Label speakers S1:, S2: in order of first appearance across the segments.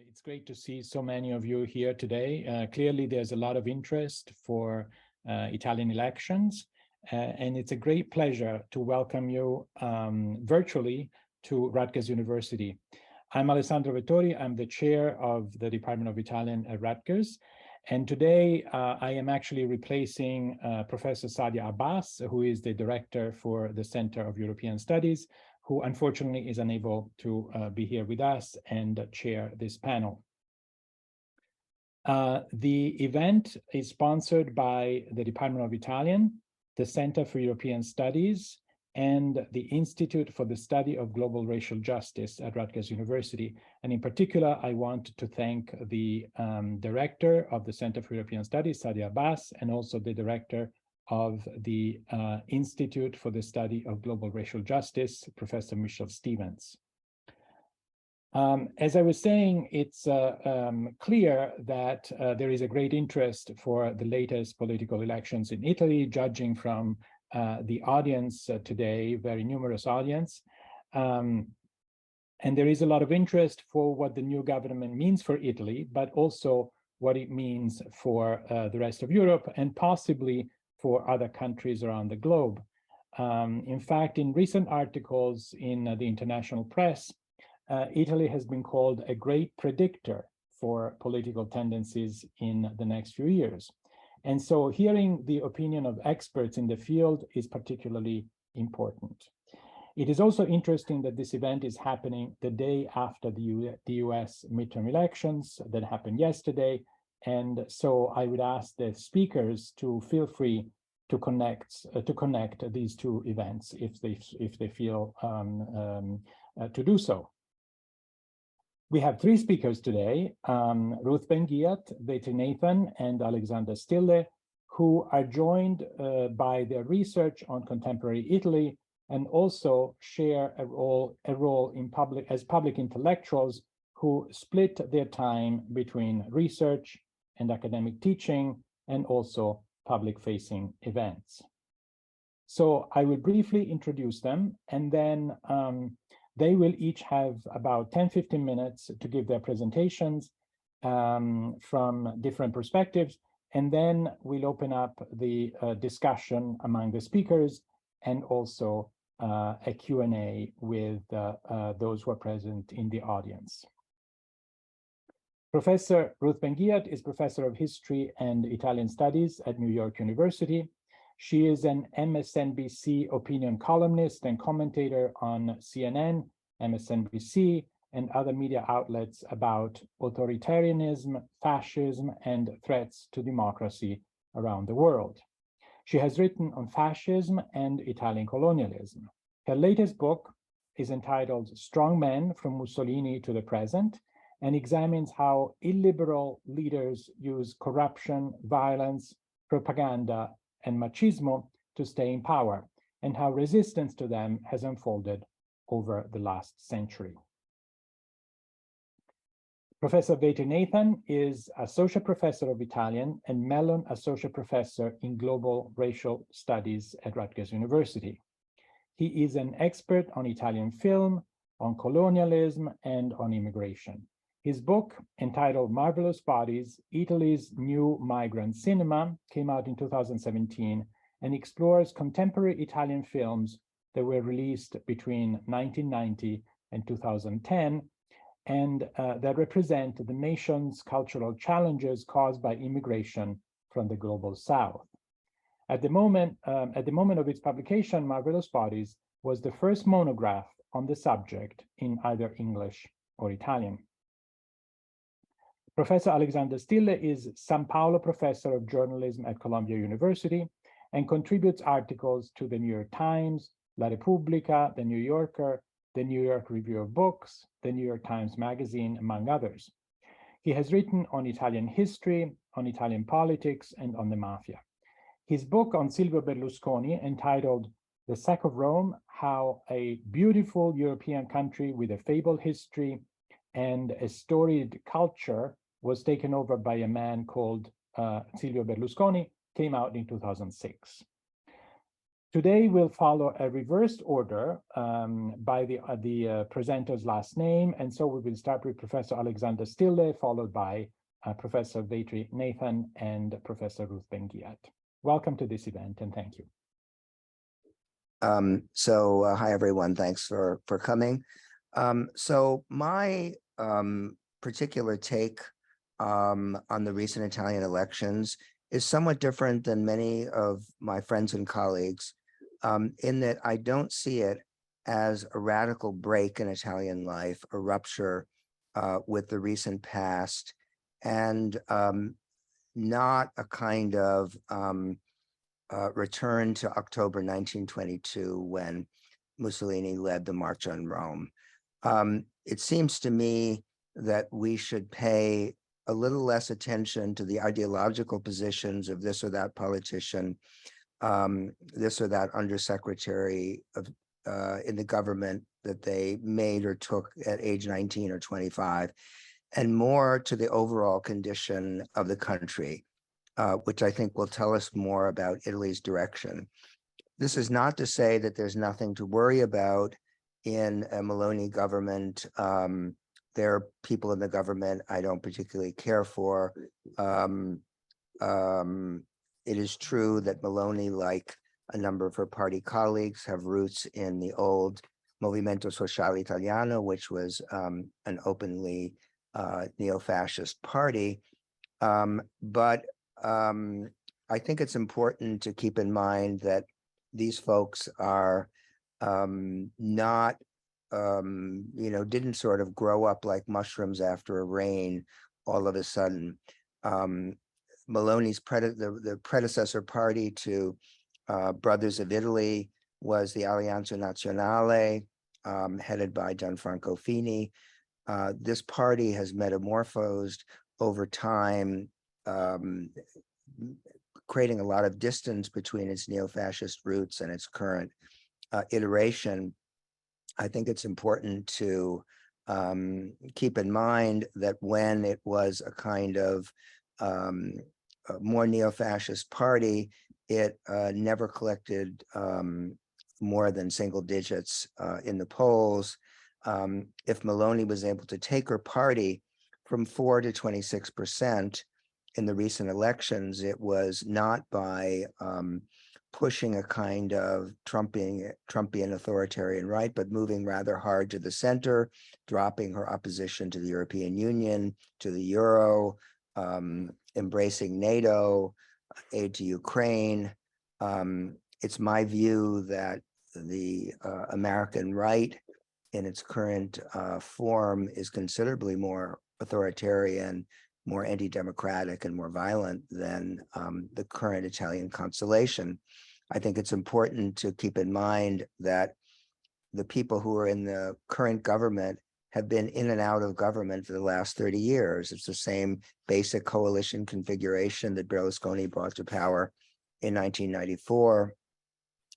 S1: It's great to see so many of you here today. Clearly, there's a lot of interest for Italian elections, and it's a great pleasure to welcome you virtually to Rutgers University. I'm Alessandro Vettori. I'm the chair of the Department of Italian at Rutgers. And today I am actually replacing Professor Sadia Abbas, who is the director for the Center of European Studies, who unfortunately is unable to be here with us and chair this panel. The event is sponsored by the Department of Italian, the Center for European Studies, and the Institute for the Study of Global Racial Justice at Rutgers University. And in particular, I want to thank the director of the Center for European Studies, Sadia Abbas, and also the director of the Institute for the Study of Global Racial Justice, Professor Michelle Stevens. As I was saying, it's clear that there is a great interest for the latest political elections in Italy, judging from the audience today, very numerous audience. And there is a lot of interest for what the new government means for Italy, but also what it means for the rest of Europe and possibly for other countries around the globe. In fact, in recent articles in the international press, Italy has been called a great predictor for political tendencies in the next few years. And so hearing the opinion of experts in the field is particularly important. It is also interesting that this event is happening the day after the US midterm elections that happened yesterday. And so I would ask the speakers to feel free to connect these two events if they feel to do so. We have three speakers today, Ruth Ben-Ghiat, Vetri Nathan, and Alexander Stille, who are joined by their research on contemporary Italy and also share a role in as public intellectuals who split their time between research and academic teaching and also public-facing events. So I will briefly introduce them, and then they will each have about 10-15 minutes to give their presentations from different perspectives, and then we'll open up the discussion among the speakers and also a Q&A with those who are present in the audience. Professor Ruth Ben-Ghiat is Professor of History and Italian Studies at New York University. She is an MSNBC opinion columnist and commentator on CNN, MSNBC, and other media outlets about authoritarianism, fascism, and threats to democracy around the world. She has written on fascism and Italian colonialism. Her latest book is entitled Strong Men from Mussolini to the Present, and examines how illiberal leaders use corruption, violence, propaganda, and machismo to stay in power, and how resistance to them has unfolded over the last century. Professor Vetri Nathan is Associate Professor of Italian and Mellon Associate Professor in Global Racial Studies at Rutgers University. He is an expert on Italian film, on colonialism, and on immigration. His book, entitled Marvelous Bodies, Italy's New Migrant Cinema, came out in 2017 and explores contemporary Italian films that were released between 1990 and 2010, and that represent the nation's cultural challenges caused by immigration from the global South. At the moment of its publication, Marvelous Bodies was the first monograph on the subject in either English or Italian. Professor Alexander Stille is São Paulo Professor of Journalism at Columbia University and contributes articles to the New York Times, La Repubblica, The New Yorker, the New York Review of Books, the New York Times Magazine, among others. He has written on Italian history, on Italian politics, and on the mafia. His book on Silvio Berlusconi, entitled The Sack of Rome, How a Beautiful European Country with a Fabled History and a Storied Culture was taken over by a man called Silvio Berlusconi, came out in 2006. Today we'll follow a reversed order by the presenter's last name. And so we will start with Professor Alexander Stille, followed by Professor Vetri Nathan and Professor Ruth Ben-Ghiat. Welcome to this event and thank you.
S2: Hi everyone, thanks for coming. So my particular take on the recent Italian elections is somewhat different than many of my friends and colleagues, in that I don't see it as a radical break in Italian life, a rupture with the recent past, and not a kind of return to October 1922 when Mussolini led the March on Rome. It seems to me that we should pay a little less attention to the ideological positions of this or that politician, this or that undersecretary of in the government that they made or took at age 19 or 25, and more to the overall condition of the country, which I think will tell us more about Italy's direction. This is not to say that there's nothing to worry about in a Melloni government. There are people in the government I don't particularly care for. It is true that Melloni, like a number of her party colleagues, have roots in the old Movimento Sociale Italiano, which was an openly neo-fascist party. But I think it's important to keep in mind that these folks are not, didn't sort of grow up like mushrooms after a rain all of a sudden. Melloni's the predecessor party to Brothers of Italy was the Alleanza Nazionale, headed by Gianfranco Fini. This party has metamorphosed over time, creating a lot of distance between its neo-fascist roots and its current iteration. I think it's important to keep in mind that when it was a kind of a more neo-fascist party, it never collected more than single digits in the polls. If Melloni was able to take her party from 4 to 26% in the recent elections, it was not by pushing a kind of Trumpian authoritarian right, but moving rather hard to the center, dropping her opposition to the European Union, to the Euro, embracing NATO, aid to Ukraine. It's my view that the American right in its current form is considerably more authoritarian, more anti-democratic, and more violent than the current Italian constellation. I think it's important to keep in mind that the people who are in the current government have been in and out of government for the last 30 years. It's the same basic coalition configuration that Berlusconi brought to power in 1994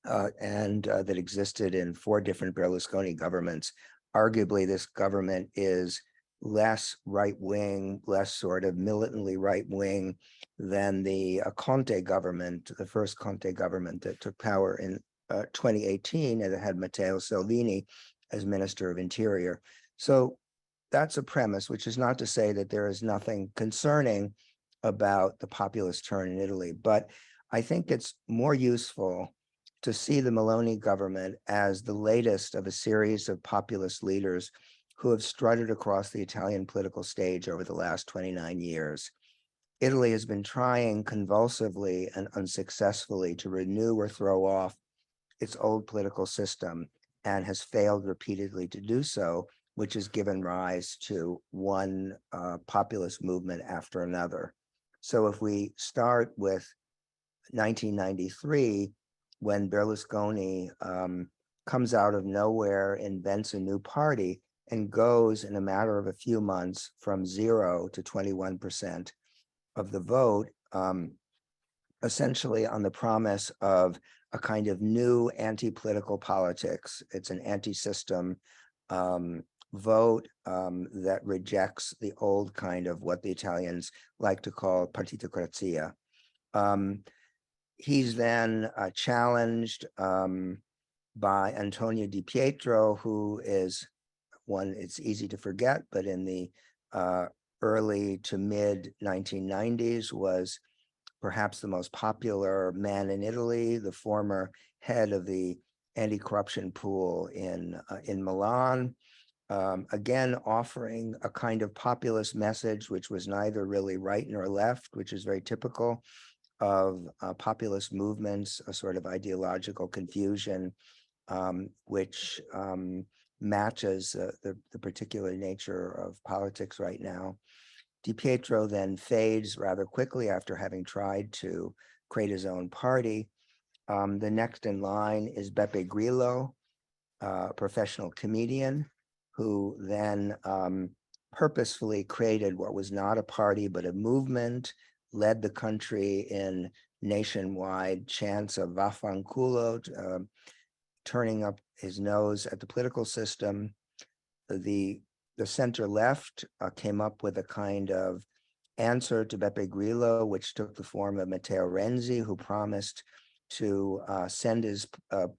S2: and that existed in 4 different Berlusconi governments. Arguably, this government is less right-wing, less sort of militantly right-wing than the Conte government, the first Conte government that took power in 2018, and it had Matteo Salvini as Minister of Interior. So that's a premise, which is not to say that there is nothing concerning about the populist turn in Italy, but I think it's more useful to see the Melloni government as the latest of a series of populist leaders who have strutted across the Italian political stage over the last 29 years. Italy has been trying convulsively and unsuccessfully to renew or throw off its old political system and has failed repeatedly to do so, which has given rise to one populist movement after another. So if we start with 1993, when Berlusconi comes out of nowhere, invents a new party, and goes in a matter of a few months from 0 to 21% of the vote, essentially on the promise of a kind of new anti-political politics. It's an anti-system vote that rejects the old kind of what the Italians like to call partitocrazia. he's then challenged by Antonio Di Pietro, who is one, it's easy to forget, but in the early to mid 1990s was perhaps the most popular man in Italy, the former head of the anti-corruption pool in Milan. Again, offering a kind of populist message, which was neither really right nor left, which is very typical of populist movements, a sort of ideological confusion, which matches the particular nature of politics right now. Di Pietro then fades rather quickly after having tried to create his own party. The next in line is Beppe Grillo, a professional comedian, who then purposefully created what was not a party, but a movement, led the country in nationwide chants of vaffanculo, turning up his nose at the political system. The center left came up with a kind of answer to Beppe Grillo, which took the form of Matteo Renzi, who promised to send his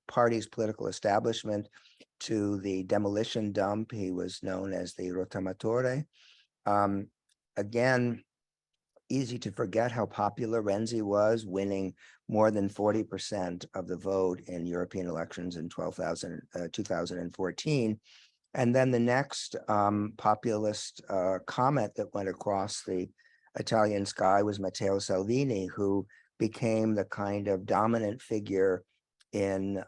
S2: party's political establishment to the demolition dump. He was known as the rottamatore. Again, easy to forget how popular Renzi was, winning more than 40% of the vote in European elections in 2014. And then the next populist comet that went across the Italian sky was Matteo Salvini, who became the kind of dominant figure in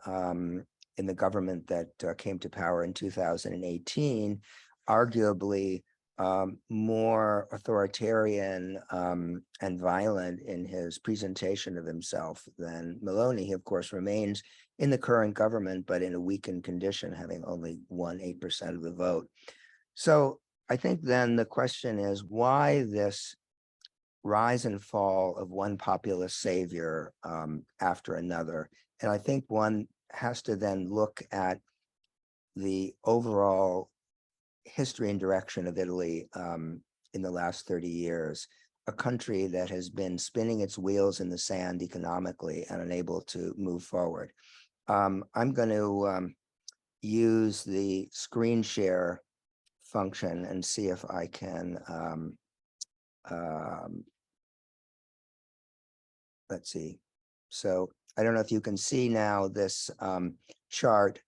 S2: the government that came to power in 2018, arguably more authoritarian and violent in his presentation of himself than Melloni. He, of course, remains in the current government, but in a weakened condition, having only won 8% of the vote. So I think then the question is, why this rise and fall of one populist savior after another? And I think one has to then look at the overall history and direction of Italy in the last 30 years, a country that has been spinning its wheels in the sand economically and unable to move forward. I'm going to use the screen share function and see if I can, let's see. So I don't know if you can see now this chart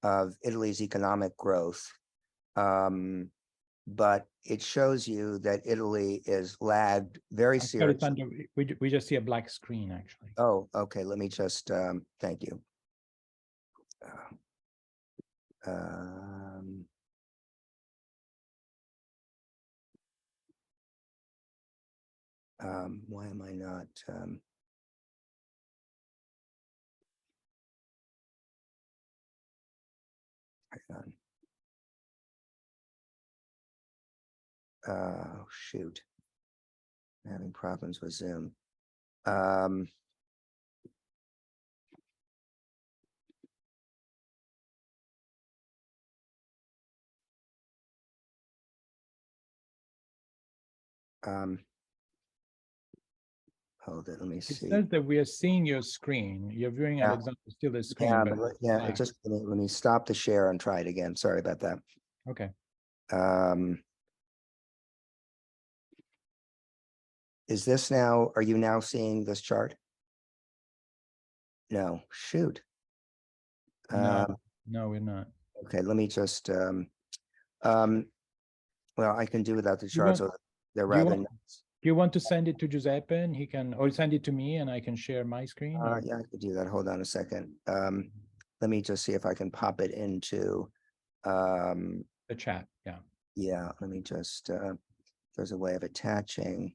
S2: of Italy's economic growth, but it shows you that Italy is lagged very seriously.
S1: We just see a black screen, actually.
S2: Oh, okay. Let me just, thank you. Why am I not? Hang on. Oh, shoot. I'm having problems with Zoom. Hold it, let me see.
S1: It says that we are seeing your screen. You're viewing Alessandro Stille's screen.
S2: Yeah, but just let me stop the share and try it again. Sorry about that.
S1: Okay.
S2: Is this now, are you now seeing this chart? No, shoot.
S1: No, we're not.
S2: Okay, let me just, well, I can do without the chart, so they're rather nice.
S1: Do you want to send it to Giuseppe and he can, or send it to me and I can share my screen?
S2: Yeah, I could do that. Hold on a second. Let me just see if I can pop it into
S1: the chat. Yeah.
S2: Yeah, let me just, there's a way of attaching.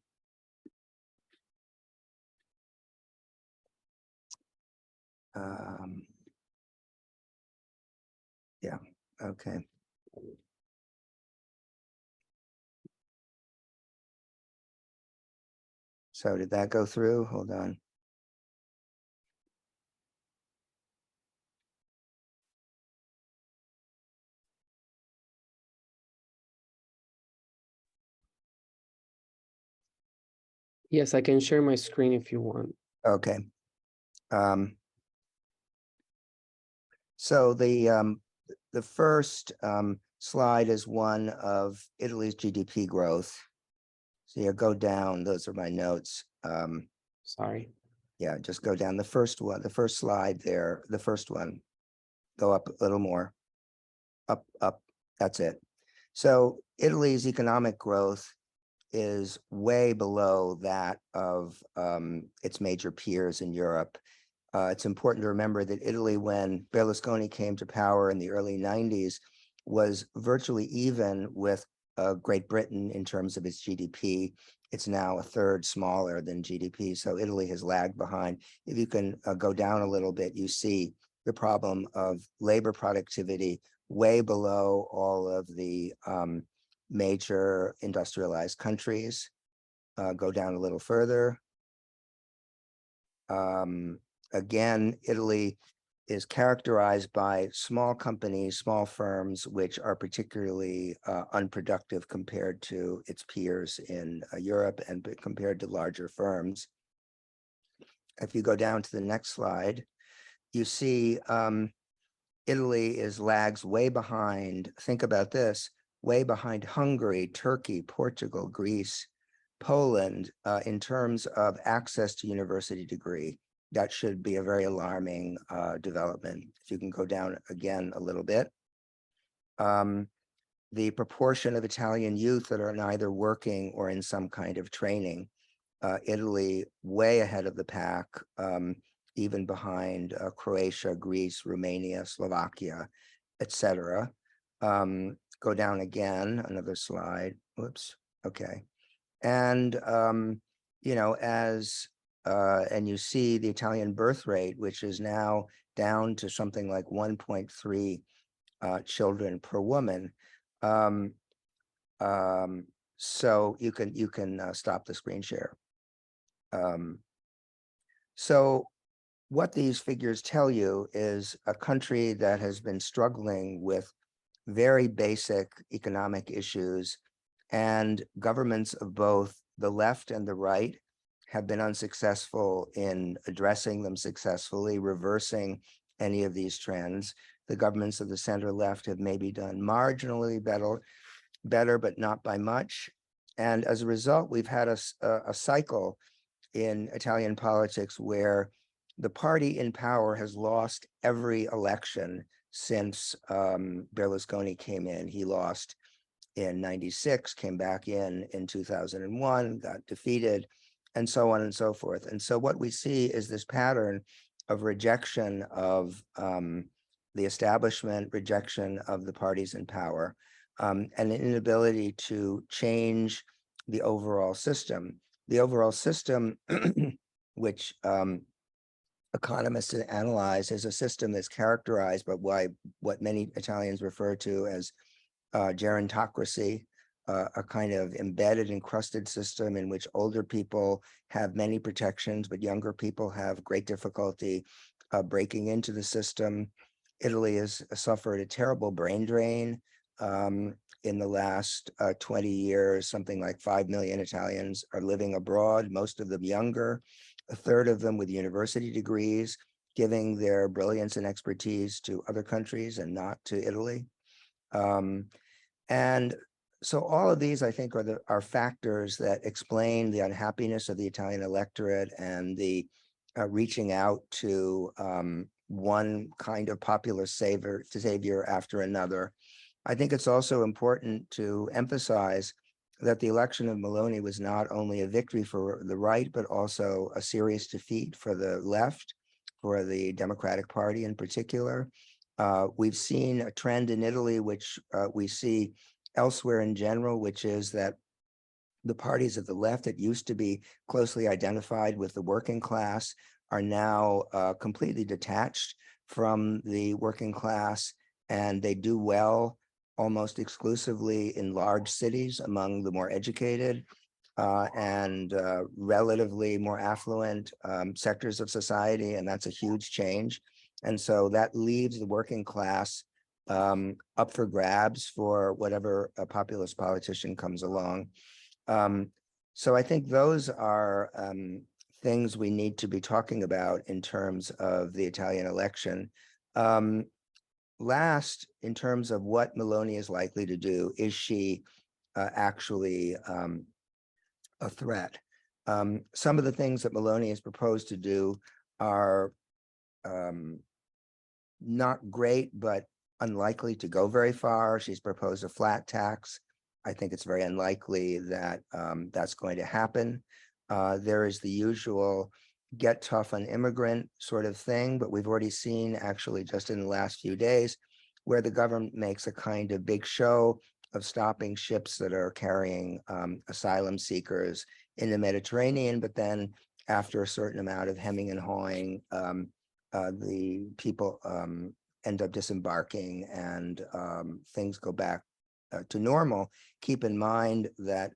S2: Yeah, okay. So did that go through? Hold on.
S3: Yes, I can share my screen if you want.
S2: Okay. So the first slide is one of Italy's GDP growth. So you go down, those are my notes.
S1: Sorry.
S2: Yeah, just go down the first one, the first slide there, the first one. Go up a little more. Up, that's it. So Italy's economic growth is way below that of its major peers in Europe. It's important to remember that Italy, when Berlusconi came to power in the early 90s, was virtually even with Great Britain in terms of its GDP. It's now a third smaller than GDP, so Italy has lagged behind. If you can go down a little bit, you see the problem of labor productivity way below all of the major industrialized countries. Go down a little further. Again, Italy is characterized by small companies, small firms, which are particularly unproductive compared to its peers in Europe and compared to larger firms. If you go down to the next slide, you see Italy lags way behind. Think about this, way behind Hungary, Turkey, Portugal, Greece, Poland in terms of access to university degree. That should be a very alarming development. If you can go down again a little bit. The proportion of Italian youth that are neither working or in some kind of training, Italy way ahead of the pack, even behind Croatia, Greece, Romania, Slovakia, etc. Go down again, another slide. Whoops. Okay. And, you know, and you see the Italian birth rate, which is now down to something like 1.3 children per woman. So you can stop the screen share. So what these figures tell you is a country that has been struggling with very basic economic issues, and governments of both the left and the right have been unsuccessful in addressing them successfully, reversing any of these trends. The governments of the center left have maybe done marginally better, but not by much. And as a result, we've had a cycle in Italian politics where the party in power has lost every election since Berlusconi came in. He lost in 96, came back in 2001, got defeated, and so on and so forth. And so what we see is this pattern of rejection of the establishment, rejection of the parties in power, and an inability to change the overall system. The overall system, which economists analyze, is a system that's characterized by what many Italians refer to as gerontocracy, a kind of embedded, encrusted system in which older people have many protections, but younger people have great difficulty breaking into the system. Italy has suffered a terrible brain drain. In the last 20 years, something like 5 million Italians are living abroad, most of them younger, a third of them with university degrees, giving their brilliance and expertise to other countries and not to Italy. And so all of these, I think, are factors that explain the unhappiness of the Italian electorate and the reaching out to one kind of popular savior after another. I think it's also important to emphasize that the election of Melloni was not only a victory for the right, but also a serious defeat for the left, for the Democratic Party in particular. We've seen a trend in Italy, which we see elsewhere in general, which is that the parties of the left that used to be closely identified with the working class are now completely detached from the working class, and they do well almost exclusively in large cities among the more educated and relatively more affluent sectors of society, and that's a huge change. And so that leaves the working class up for grabs for whatever a populist politician comes along. So I think those are things we need to be talking about in terms of the Italian election. Last, in terms of what Melloni is likely to do, is she actually a threat? Some of the things that Melloni has proposed to do are not great, but unlikely to go very far. She's proposed a flat tax. I think it's very unlikely that that's going to happen. There is the usual get tough on immigrant sort of thing, but we've already seen actually just in the last few days where the government makes a kind of big show of stopping ships that are carrying asylum seekers in the Mediterranean, but then after a certain amount of hemming and hawing, the people end up disembarking and things go back to normal. Keep in mind that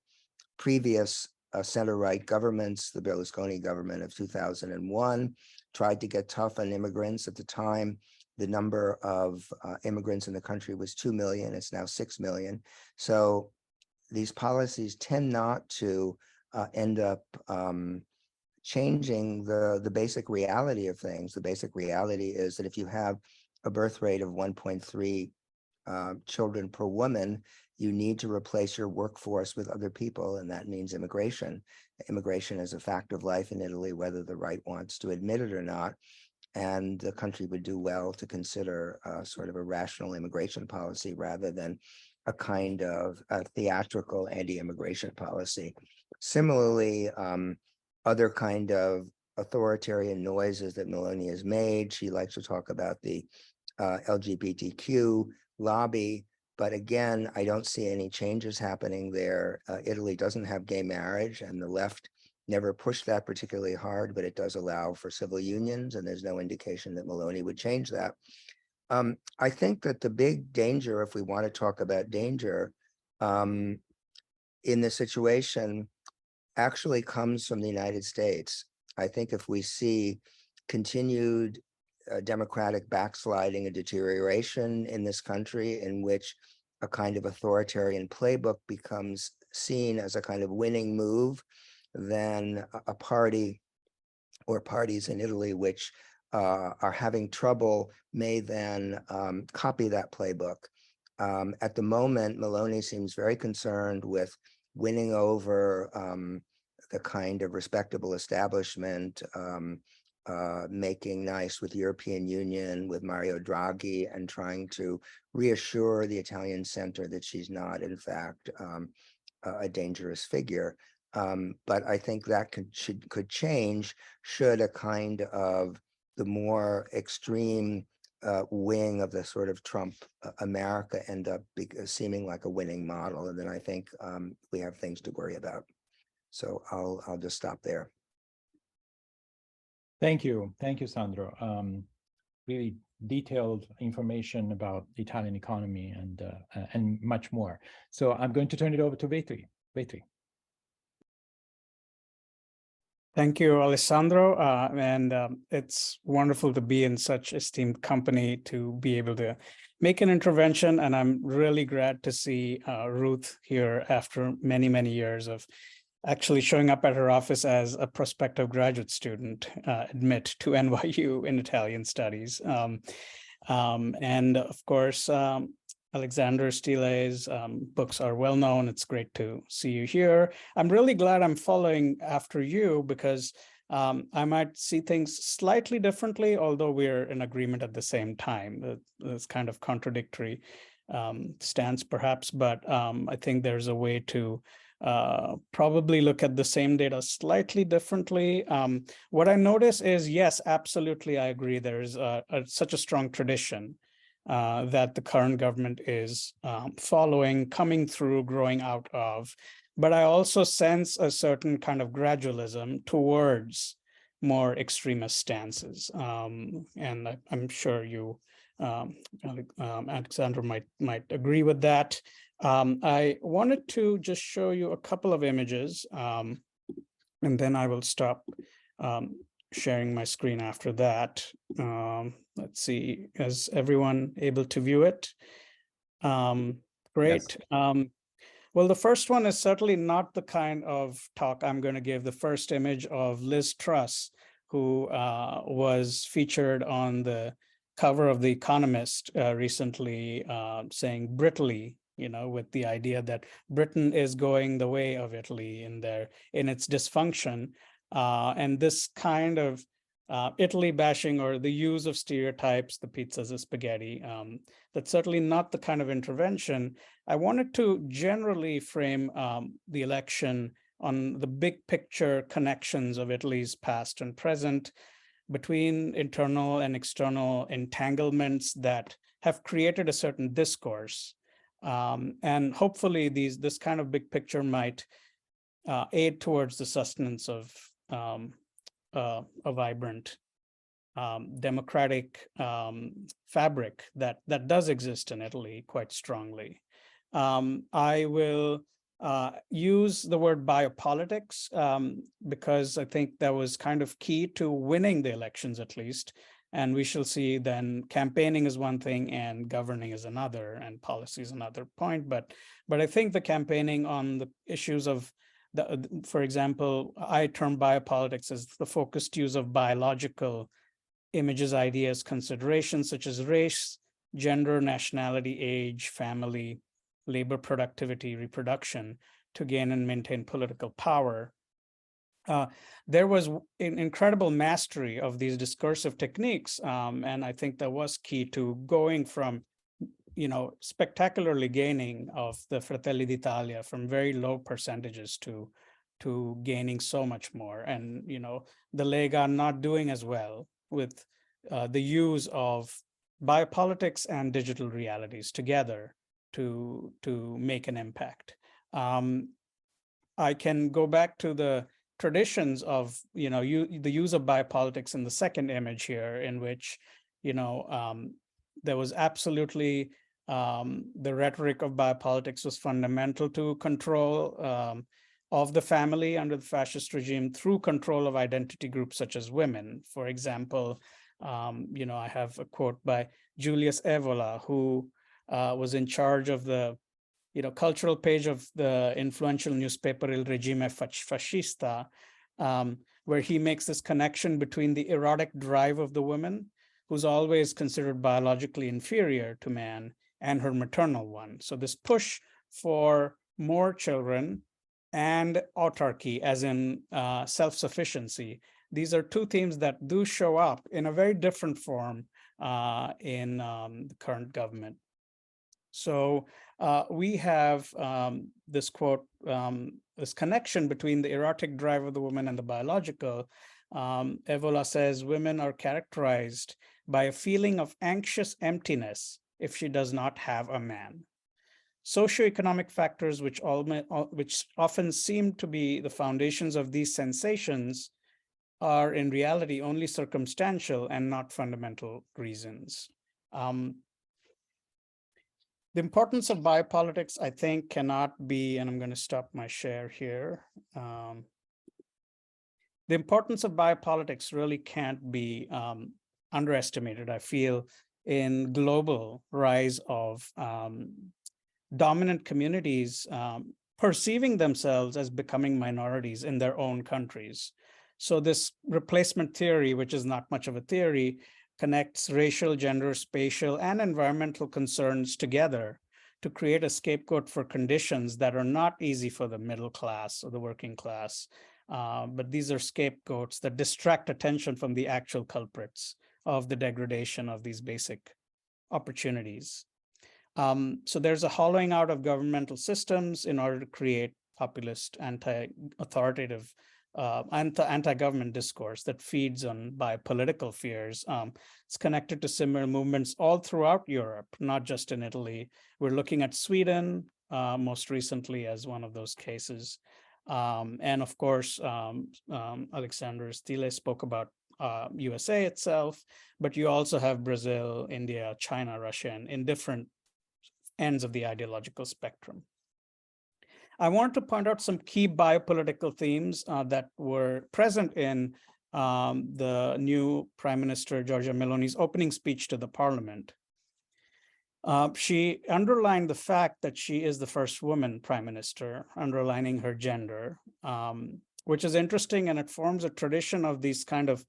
S2: previous center-right governments, the Berlusconi government of 2001, tried to get tough on immigrants. At the time, the number of immigrants in the country was 2 million. It's now 6 million. So these policies tend not to end up changing the basic reality of things. The basic reality is that if you have a birth rate of 1.3 children per woman, you need to replace your workforce with other people, and that means immigration. Immigration is a fact of life in Italy, whether the right wants to admit it or not, and the country would do well to consider sort of a rational immigration policy rather than a kind of a theatrical anti-immigration policy. Similarly, other kind of authoritarian noises that Melloni has made. She likes to talk about the LGBTQ lobby, but again, I don't see any changes happening there. Italy doesn't have gay marriage, and the left never pushed that particularly hard, but it does allow for civil unions, and there's no indication that Melloni would change that. I think that the big danger, if we want to talk about danger, in this situation actually comes from the United States. I think if we see continued democratic backsliding and deterioration in this country, in which a kind of authoritarian playbook becomes seen as a kind of winning move, then a party or parties in Italy which are having trouble may then copy that playbook. At the moment, Melloni seems very concerned with winning over the kind of respectable establishment, making nice with the European Union, with Mario Draghi, and trying to reassure the Italian center that she's not, in fact, a dangerous figure. But I think that could change should a kind of the more extreme wing of the sort of Trump America end up seeming like a winning model. And then I think we have things to worry about. So I'll just stop there.
S1: Thank you, Sandro. Really detailed information about the Italian economy and much more. So I'm going to turn it over to Vetri. Vetri.
S3: Thank you, Alessandro. And it's wonderful to be in such esteemed company to be able to make an intervention. And I'm really glad to see Ruth here after many, many years of actually showing up at her office as a prospective graduate student, admit to NYU in Italian studies. And of course, Alexander Stille's books are well known. It's great to see you here. I'm really glad I'm following after you because I might see things slightly differently, although we're in agreement at the same time. It's kind of contradictory stance perhaps, but I think there's a way to probably look at the same data slightly differently. What I notice is, yes, absolutely, I agree. There's such a strong tradition that the current government is following, coming through, growing out of. But I also sense a certain kind of gradualism towards more extremist stances. And I'm sure you, Alexandro, might agree with that. I wanted to just show you a couple of images, and then I will stop sharing my screen after that. Let's see, is everyone able to view it? Great.
S1: Yes.
S3: Well, the first one is certainly not the kind of talk I'm going to give. The first image of Liz Truss, who was featured on the cover of The Economist recently, saying Britly, with the idea that Britain is going the way of Italy in its dysfunction. And this kind of Italy bashing, or the use of stereotypes, the pizzas, the spaghetti, that's certainly not the kind of intervention. I wanted to generally frame the election on the big picture connections of Italy's past and present, between internal and external entanglements that have created a certain discourse. And hopefully this kind of big picture might aid towards the sustenance of a vibrant democratic fabric that does exist in Italy quite strongly. I will use the word biopolitics because I think that was kind of key to winning the elections, at least. And we shall see then campaigning is one thing and governing is another, and policy is another point. But I think the campaigning on the issues of for example, I term biopolitics as the focused use of biological images, ideas, considerations such as race, gender, nationality, age, family, labor, productivity, reproduction to gain and maintain political power. There was an incredible mastery of these discursive techniques, and I think that was key to going from spectacularly gaining of the Fratelli d'Italia from very low percentages to gaining so much more. And, the Lega not doing as well with the use of biopolitics and digital realities together to make an impact. I can go back to the traditions of, the use of biopolitics in the second image here, in which, there was absolutely the rhetoric of biopolitics was fundamental to control of the family under the fascist regime through control of identity groups such as women. For example, I have a quote by Julius Evola, who was in charge of the cultural page of the influential newspaper Il Regime Fascista, where he makes this connection between the erotic drive of the woman, who's always considered biologically inferior to man, and her maternal one. So this push for more children and autarky, as in self-sufficiency, these are two themes that do show up in a very different form in the current government. So we have this quote, this connection between the erotic drive of the woman and the biological. Evola says, women are characterized by a feeling of anxious emptiness if she does not have a man. Socioeconomic factors, which often seem to be the foundations of these sensations, are in reality only circumstantial and not fundamental reasons. The importance of biopolitics, I think, cannot be, and I'm going to stop my share here. The importance of biopolitics really can't be underestimated, I feel, in global rise of dominant communities perceiving themselves as becoming minorities in their own countries. So this replacement theory, which is not much of a theory, connects racial, gender, spatial, and environmental concerns together to create a scapegoat for conditions that are not easy for the middle class or the working class. But these are scapegoats that distract attention from the actual culprits of the degradation of these basic opportunities. So there's a hollowing out of governmental systems in order to create populist, anti-authoritative, anti-government discourse that feeds on biopolitical fears. It's connected to similar movements all throughout Europe, not just in Italy. We're looking at Sweden most recently as one of those cases. And of course, Alessandro Stille spoke about USA itself, but you also have Brazil, India, China, Russia, and in different ends of the ideological spectrum. I want to point out some key biopolitical themes that were present in the new Prime Minister Giorgia Meloni's opening speech to the Parliament. She underlined the fact that she is the first woman prime minister, underlining her gender, which is interesting, and it forms a tradition of these kind of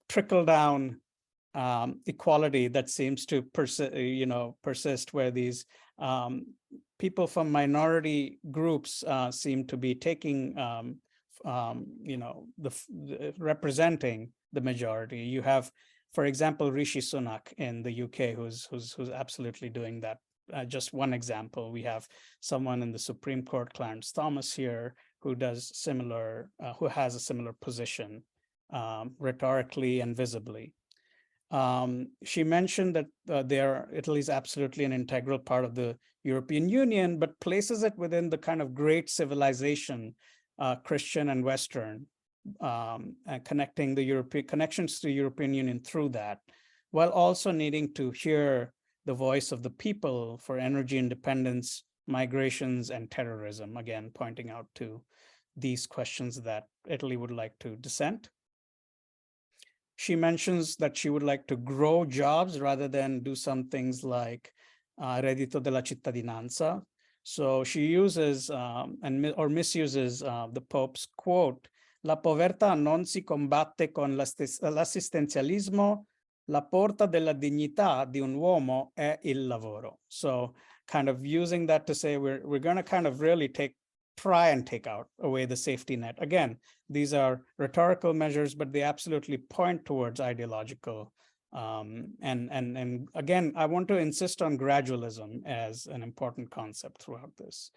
S3: trickle-down equality that seems to persist, where these people from minority groups seem to be taking, representing the majority. You have, for example, Rishi Sunak in the UK, who's absolutely doing that. Just one example. We have someone in the Supreme Court, Clarence Thomas, here, who does similar, who has a similar position, rhetorically and visibly. She mentioned that Italy is absolutely an integral part of the European Union, but places it within the kind of great civilization, Christian and Western, and connecting the connections to the European Union through that, while also needing to hear the voice of the people for energy independence, migrations, and terrorism, again, pointing out to these questions that Italy would like to dissent. She mentions that she would like to grow jobs rather than do some things like reddito della cittadinanza. So she uses or misuses the Pope's quote, "La povertà non si combatte con l'assistenzialismo, la porta della dignità di un uomo è il lavoro." So kind of using that to say we're going to kind of really try and take away the safety net. Again, these are rhetorical measures, but they absolutely point towards ideological. And again, I want to insist on gradualism as an important concept throughout this.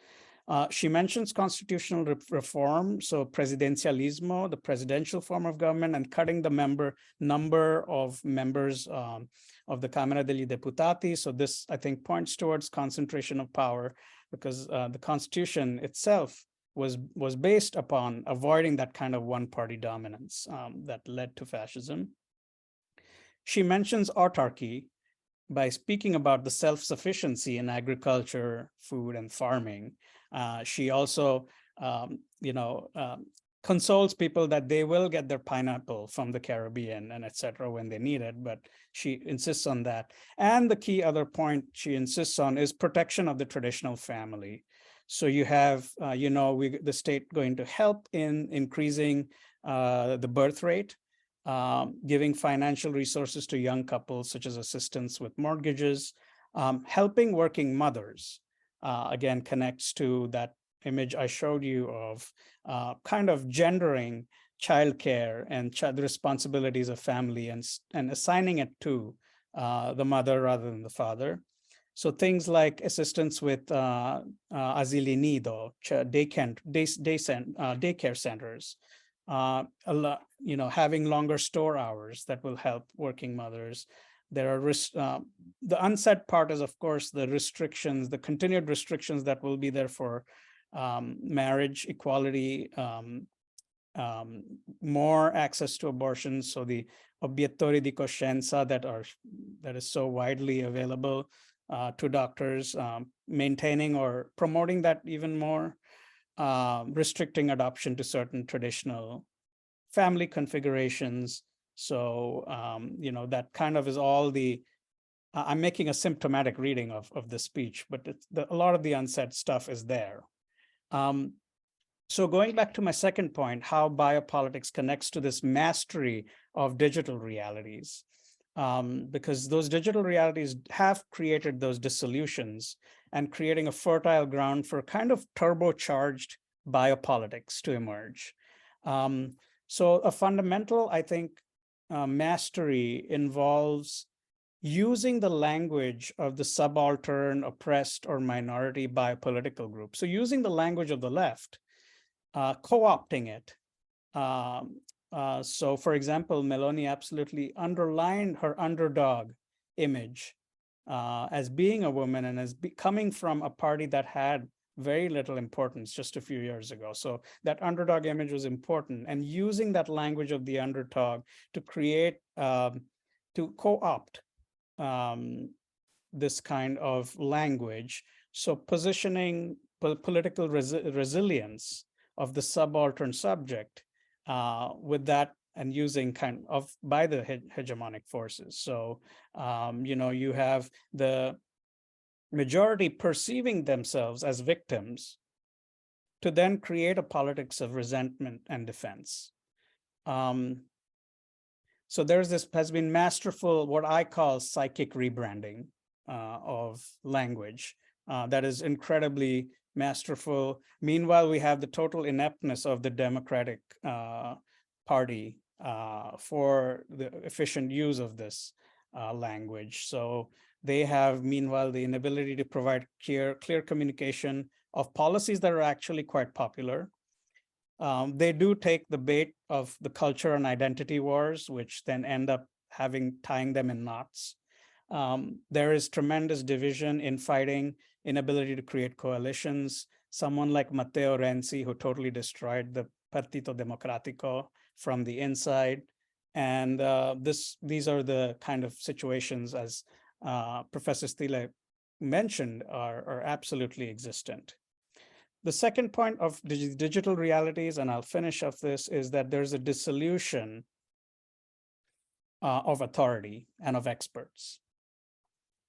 S3: She mentions constitutional reform, so presidenzialismo, the presidential form of government, and cutting the number of members of the Camera degli Deputati. So this, I think, points towards concentration of power, because the Constitution itself was based upon avoiding that kind of one-party dominance that led to fascism. She mentions autarky by speaking about the self-sufficiency in agriculture, food, and farming. She also, consoles people that they will get their pineapple from the Caribbean and etc. when they need it, but she insists on that. And the key other point she insists on is protection of the traditional family. So you have, the state going to help in increasing the birth rate, giving financial resources to young couples, such as assistance with mortgages, helping working mothers, again, connects to that image I showed you of kind of gendering childcare and the responsibilities of family and assigning it to the mother rather than the father. So things like assistance with asili nido, daycare centers, having longer store hours that will help working mothers. There are the unsaid part is, of course, the restrictions, the continued restrictions that will be there for marriage equality, more access to abortion. So the obiettori di coscienza that is so widely available to doctors, maintaining or promoting that even more, restricting adoption to certain traditional family configurations. So, that kind of is all the, I'm making a symptomatic reading of the speech, but a lot of the unsaid stuff is there. So going back to my second point, how biopolitics connects to this mastery of digital realities, because those digital realities have created those dissolutions and creating a fertile ground for kind of turbocharged biopolitics to emerge. So a fundamental, I think, mastery involves using the language of the subaltern, oppressed, or minority biopolitical group. So using the language of the left, co-opting it. So for example, Melloni absolutely underlined her underdog image as being a woman and as coming from a party that had very little importance just a few years ago. So that underdog image was important, and using that language of the underdog to create, to co-opt this kind of language. So positioning political resilience of the subaltern subject with that and using kind of by the hegemonic forces. So, you have the majority perceiving themselves as victims to then create a politics of resentment and defense. So has been masterful, what I call psychic rebranding of language that is incredibly masterful. Meanwhile, we have the total ineptness of the Democratic Party for the efficient use of this language. So they have, meanwhile, the inability to provide clear communication of policies that are actually quite popular. They do take the bait of the culture and identity wars, which then end up tying them in knots. There is tremendous division in fighting, inability to create coalitions. Someone like Matteo Renzi, who totally destroyed the Partito Democratico from the inside. And these are the kind of situations, as Professor Stille mentioned, are absolutely existent. The second point of digital realities, and I'll finish off this, is that there's a dissolution of authority and of experts.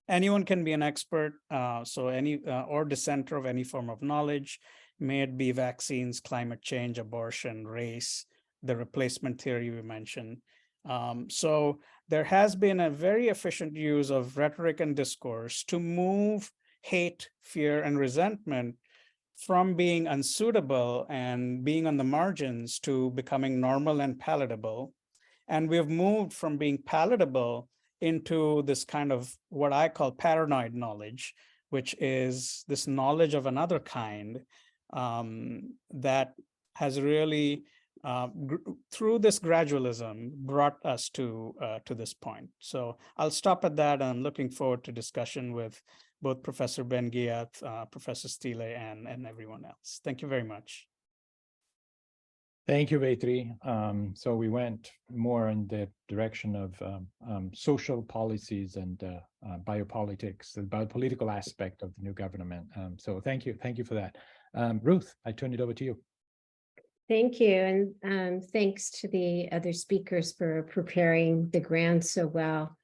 S3: Anyone can be an expert, or dissenter of any form of knowledge, may it be vaccines, climate change, abortion, race, the replacement theory we mentioned. So there has been a very efficient use of rhetoric and discourse to move hate, fear, and resentment from being unsuitable and being on the margins to becoming normal and palatable. And we've moved from being palatable into this kind of what I call paranoid knowledge, which is this knowledge of another kind that has really, through this gradualism, brought us to this point. So I'll stop at that, and I'm looking forward to discussion with both Professor Ben-Ghiat, Professor Stille, and everyone else. Thank you very much.
S1: Thank you, Vetri. So we went more in the direction of social policies and biopolitics, the biopolitical aspect of the new government. So thank you for that. Ruth, I turn it over to you.
S4: Thank you, and thanks to the other speakers for preparing the grant so well.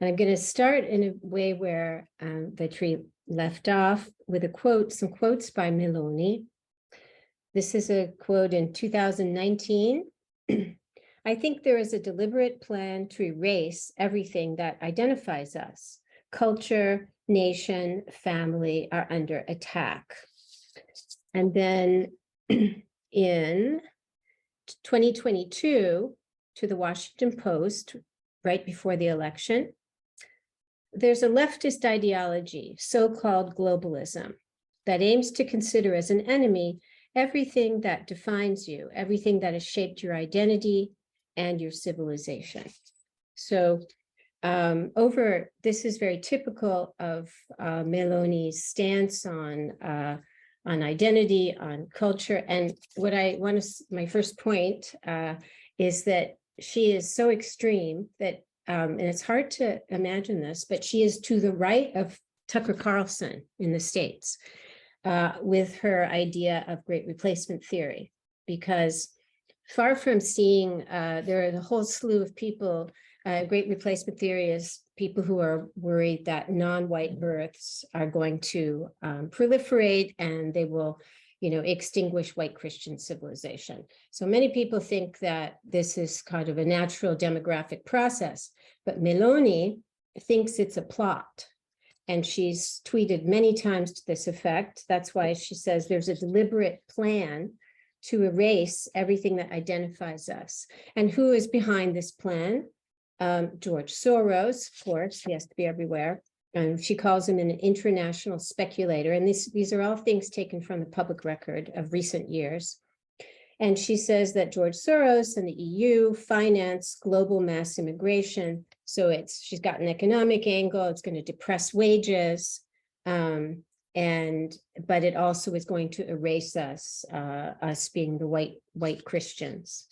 S4: And I'm going to start in a way where Vetri left off with some quotes by Mellon. This is a quote in 2019. I think there is a deliberate plan to erase everything that identifies us. Culture, nation, family are under attack. And then in 2022, to the Washington Post, right before the election, there's a leftist ideology, so-called globalism, that aims to consider as an enemy everything that defines you, everything that has shaped your identity and your civilization. So this is very typical of Melloni's stance on identity, on culture. And what I want to, my first point is that she is so extreme that, and it's hard to imagine this, but she is to the right of Tucker Carlson in the States with her idea of great replacement theory, because far from seeing, there are a whole slew of people, great replacement theory is people who are worried that non-white births are going to proliferate and they will, extinguish white Christian civilization. So many people think that this is kind of a natural demographic process, but Mellon thinks it's a plot. And she's tweeted many times to this effect. That's why she says there's a deliberate plan to erase everything that identifies us. And who is behind this plan? George Soros, of course, he has to be everywhere. And she calls him an international speculator. And these are all things taken from the public record of recent years. And she says that George Soros and the EU finance global mass immigration. So she's got an economic angle, it's going to depress wages, but it also is going to erase us, us being the white Christians.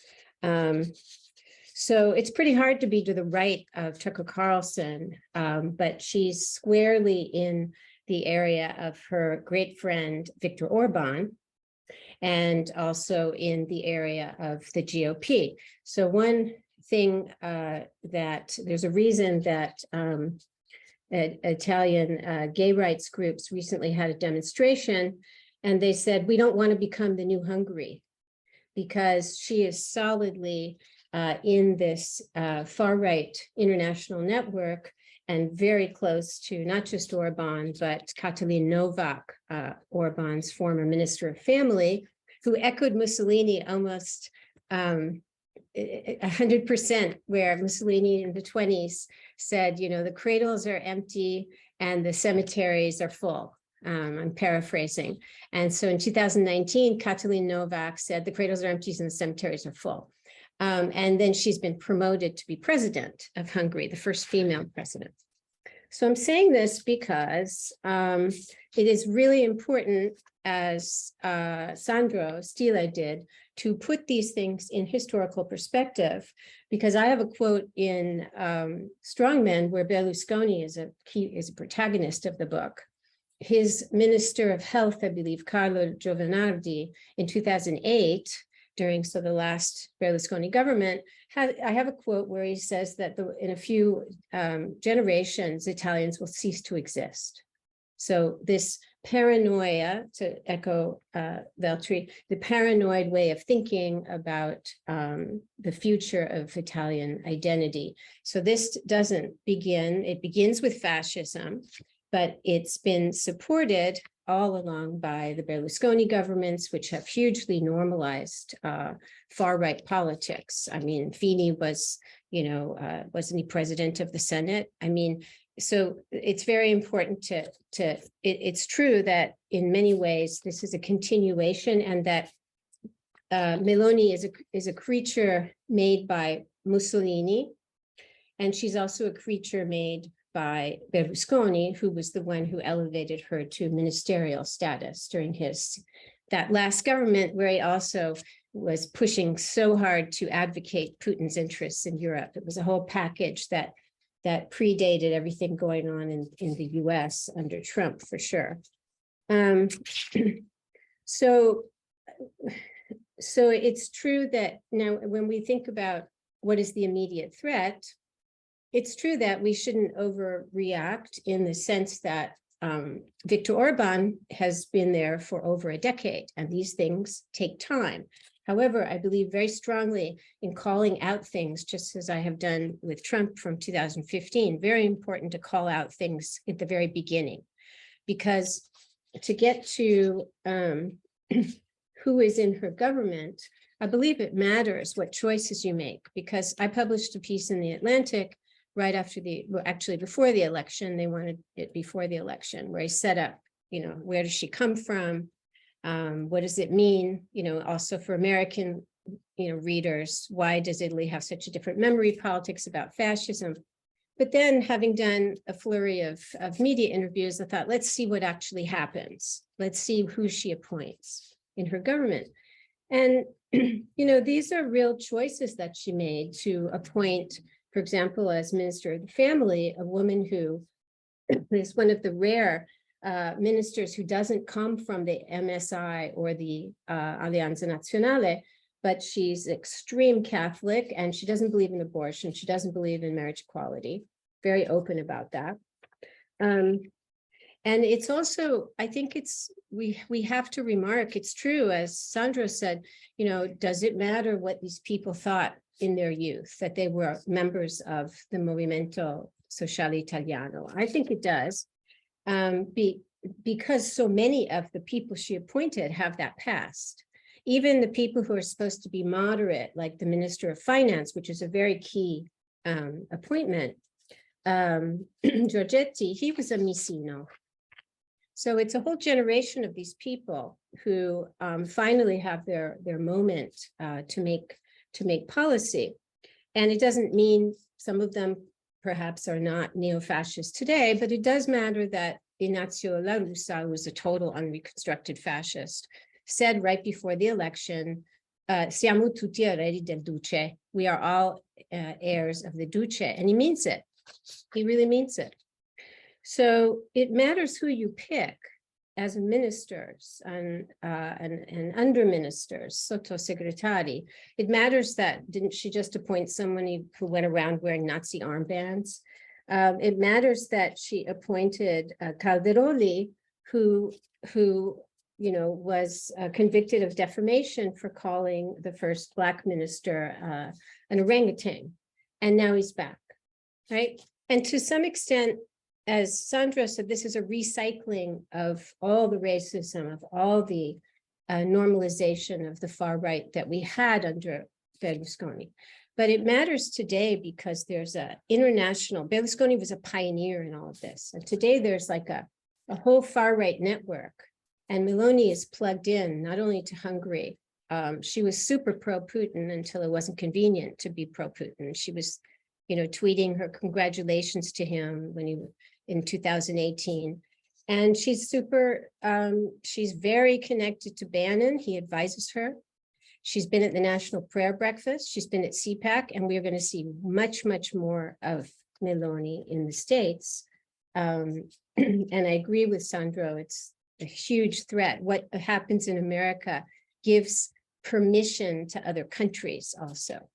S4: So it's pretty hard to be to the right of Tucker Carlson, but she's squarely in the area of her great friend, Viktor Orban, and also in the area of the GOP. So one thing that there's a reason that Italian gay rights groups recently had a demonstration, and they said, we don't want to become the new Hungary, because she is solidly in this far-right international network and very close to not just Orban, but Katalin Novak, Orban's former Minister of Family, who echoed Mussolini almost 100%, where Mussolini in the 1920s said, you know, the cradles are empty and the cemeteries are full. I'm paraphrasing. And so in 2019, Katalin Novak said the cradles are empty and the cemeteries are full. And then she's been promoted to be president of Hungary, the first female president. So I'm saying this because it is really important, as Sandro Stille did, to put these things in historical perspective, because I have a quote in Strongmen where Berlusconi is a protagonist of the book. His Minister of Health, I believe, Carlo Giovanardi, in 2008, during the last Berlusconi government, I have a quote where he says that in a few generations, Italians will cease to exist. So this paranoia, to echo Vetri, the paranoid way of thinking about the future of Italian identity. So this doesn't begin, it begins with fascism, but it's been supported all along by the Berlusconi governments, which have hugely normalized far-right politics. I mean, Fini was, wasn't he president of the Senate? I mean, so it's very important it's true that in many ways, this is a continuation, and that Meloni is a creature made by Mussolini, and she's also a creature made by Berlusconi, who was the one who elevated her to ministerial status during that last government, where he also was pushing so hard to advocate Putin's interests in Europe. It was a whole package that predated everything going on in the US under Trump, for sure. So it's true that now when we think about what is the immediate threat, it's true that we shouldn't overreact in the sense that Viktor Orban has been there for over a decade, and these things take time. However, I believe very strongly in calling out things, just as I have done with Trump from 2015, very important to call out things at the very beginning, because to get to who is in her government, I believe it matters what choices you make, because I published a piece in The Atlantic right after actually before the election. They wanted it before the election, where he set up, where does she come from? What does it mean? Also for American, readers, why does Italy have such a different memory politics about fascism? But then, having done a flurry of media interviews, I thought, let's see what actually happens. Let's see who she appoints in her government. And, these are real choices that she made to appoint, for example, as Minister of the Family, a woman who is one of the rare ministers who doesn't come from the MSI or the Alleanza Nazionale, but she's extreme Catholic, and she doesn't believe in abortion. She doesn't believe in marriage equality. Very open about that. And it's also, I think we have to remark, it's true, as Sandro said, does it matter what these people thought in their youth, that they were members of the Movimento Sociale Italiano? I think it does. Because so many of the people she appointed have that past. Even the people who are supposed to be moderate, like the Minister of Finance, which is a very key appointment, Giorgetti, he was a Micino. So it's a whole generation of these people who finally have their moment to make policy. And it doesn't mean some of them perhaps are not neo-fascist today, but it does matter that Ignazio La Russa, who was a total unreconstructed fascist, said right before the election, siamo tutti eredi del Duce. We are all heirs of the Duce. And he means it. He really means it. So it matters who you pick. as ministers and under ministers, sottosegretari, it matters that didn't she just appoint someone who went around wearing Nazi armbands? It matters that she appointed Calderoli, who was convicted of defamation for calling the first Black minister an orangutan, and now he's back, right? And to some extent, as Sandra said, this is a recycling of all the racism, of all the normalization of the far right that we had under Berlusconi. But it matters today because there's a international, Berlusconi was a pioneer in all of this. And today there's like a whole far right network. And Melloni is plugged in not only to Hungary. She was super pro-Putin until it wasn't convenient to be pro-Putin. She was, tweeting her congratulations to him when he in 2018. And she's she's very connected to Bannon. He advises her. She's been at the National Prayer Breakfast. She's been at CPAC, and we're going to see much, much more of Melloni in the States. And I agree with Sandro, it's a huge threat. What happens in America gives permission to other countries also.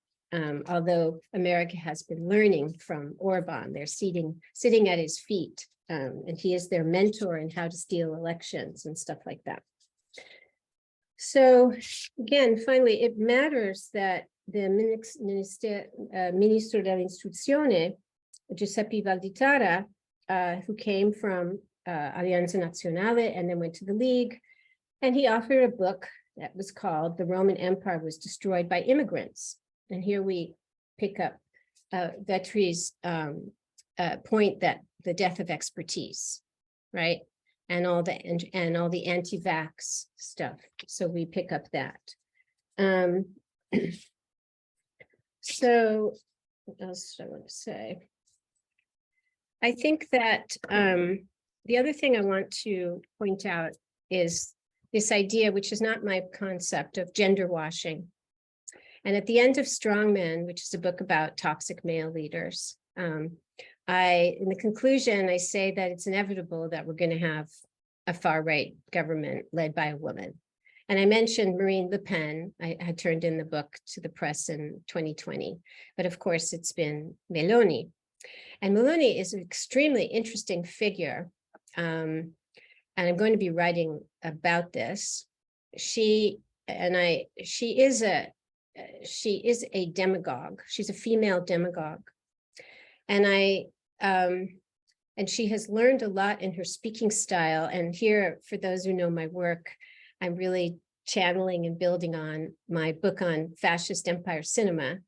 S4: Although America has been learning from Orban, they're sitting at his feet, and he is their mentor in how to steal elections and stuff like that. So again, finally, it matters that the Ministro dell'Istruzione, Giuseppe Valditara, who came from Alleanza Nazionale and then went to the League, and he authored a book that was called The Roman Empire Was Destroyed by Immigrants. And here we pick up Vetri's point that the death of expertise, right? And all the anti-vax stuff. So we pick up that. So what else do I want to say? I think that the other thing I want to point out is this idea, which is not my concept, of gender washing. And at the end of Strongmen, which is a book about toxic male leaders, in the conclusion, I say that it's inevitable that we're going to have a far-right government led by a woman. And I mentioned Marine Le Pen. I had turned in the book to the press in 2020, but of course it's been Melloni. And Melloni is an extremely interesting figure. And I'm going to be writing about this. She is a demagogue. She's a female demagogue. And she has learned a lot in her speaking style. And here, for those who know my work, I'm really channeling and building on my book on fascist empire cinema,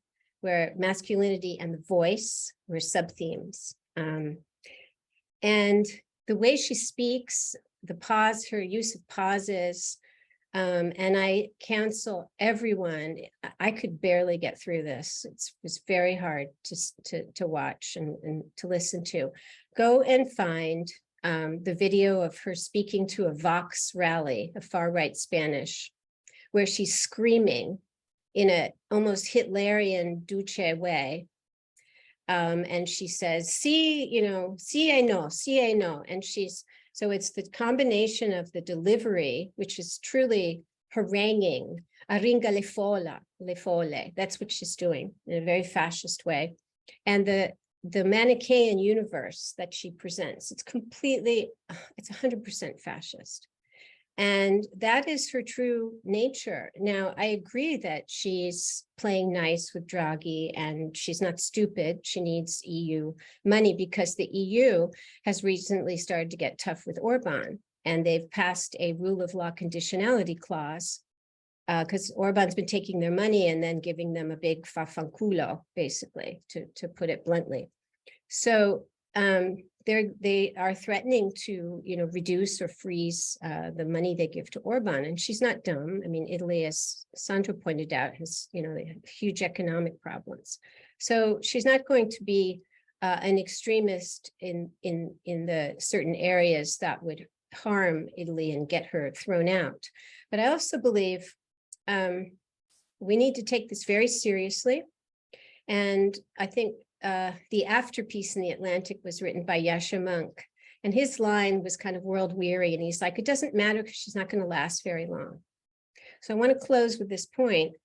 S4: where masculinity and the voice were sub-themes. And the way she speaks, her use of pauses, and I counsel everyone, I could barely get through this. It's very hard to watch and to listen to. Go and find the video of her speaking to a Vox rally, a far-right Spanish, where she's screaming in a almost Hitlerian Duce way. And she says, sí, I know. And so it's the combination of the delivery, which is truly haranguing, aringa le folle. That's what she's doing in a very fascist way. And the Manichaean universe that she presents, it's 100% fascist. And that is her true nature. Now, I agree that she's playing nice with Draghi and she's not stupid. She needs EU money because the EU has recently started to get tough with Orban, and they've passed a rule of law conditionality clause because Orban's been taking their money and then giving them a big fafanculo, basically, to put it bluntly. So they are threatening to, reduce or freeze the money they give to Orban, and she's not dumb. I mean, Italy, as Sandro pointed out, has huge economic problems. So she's not going to be an extremist in the certain areas that would harm Italy and get her thrown out. But I also believe we need to take this very seriously, and I think the afterpiece in The Atlantic was written by Yasha Monk, And his line was kind of world weary. And he's like, it doesn't matter because she's not going to last very long. So I want to close with this point.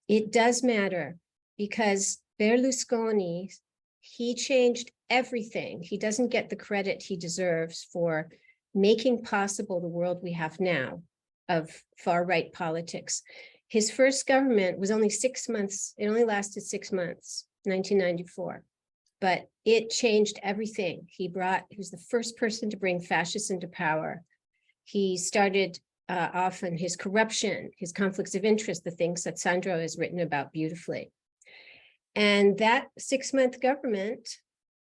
S4: It does matter because Berlusconi, he changed everything. He doesn't get the credit he deserves for making possible the world we have now of far-right politics. His first government was only 6 months. It only lasted 6 months, 1994. But it changed everything. He was the first person to bring fascists into power. He started off on his corruption, his conflicts of interest, the things that Sandro has written about beautifully. And that 6-month government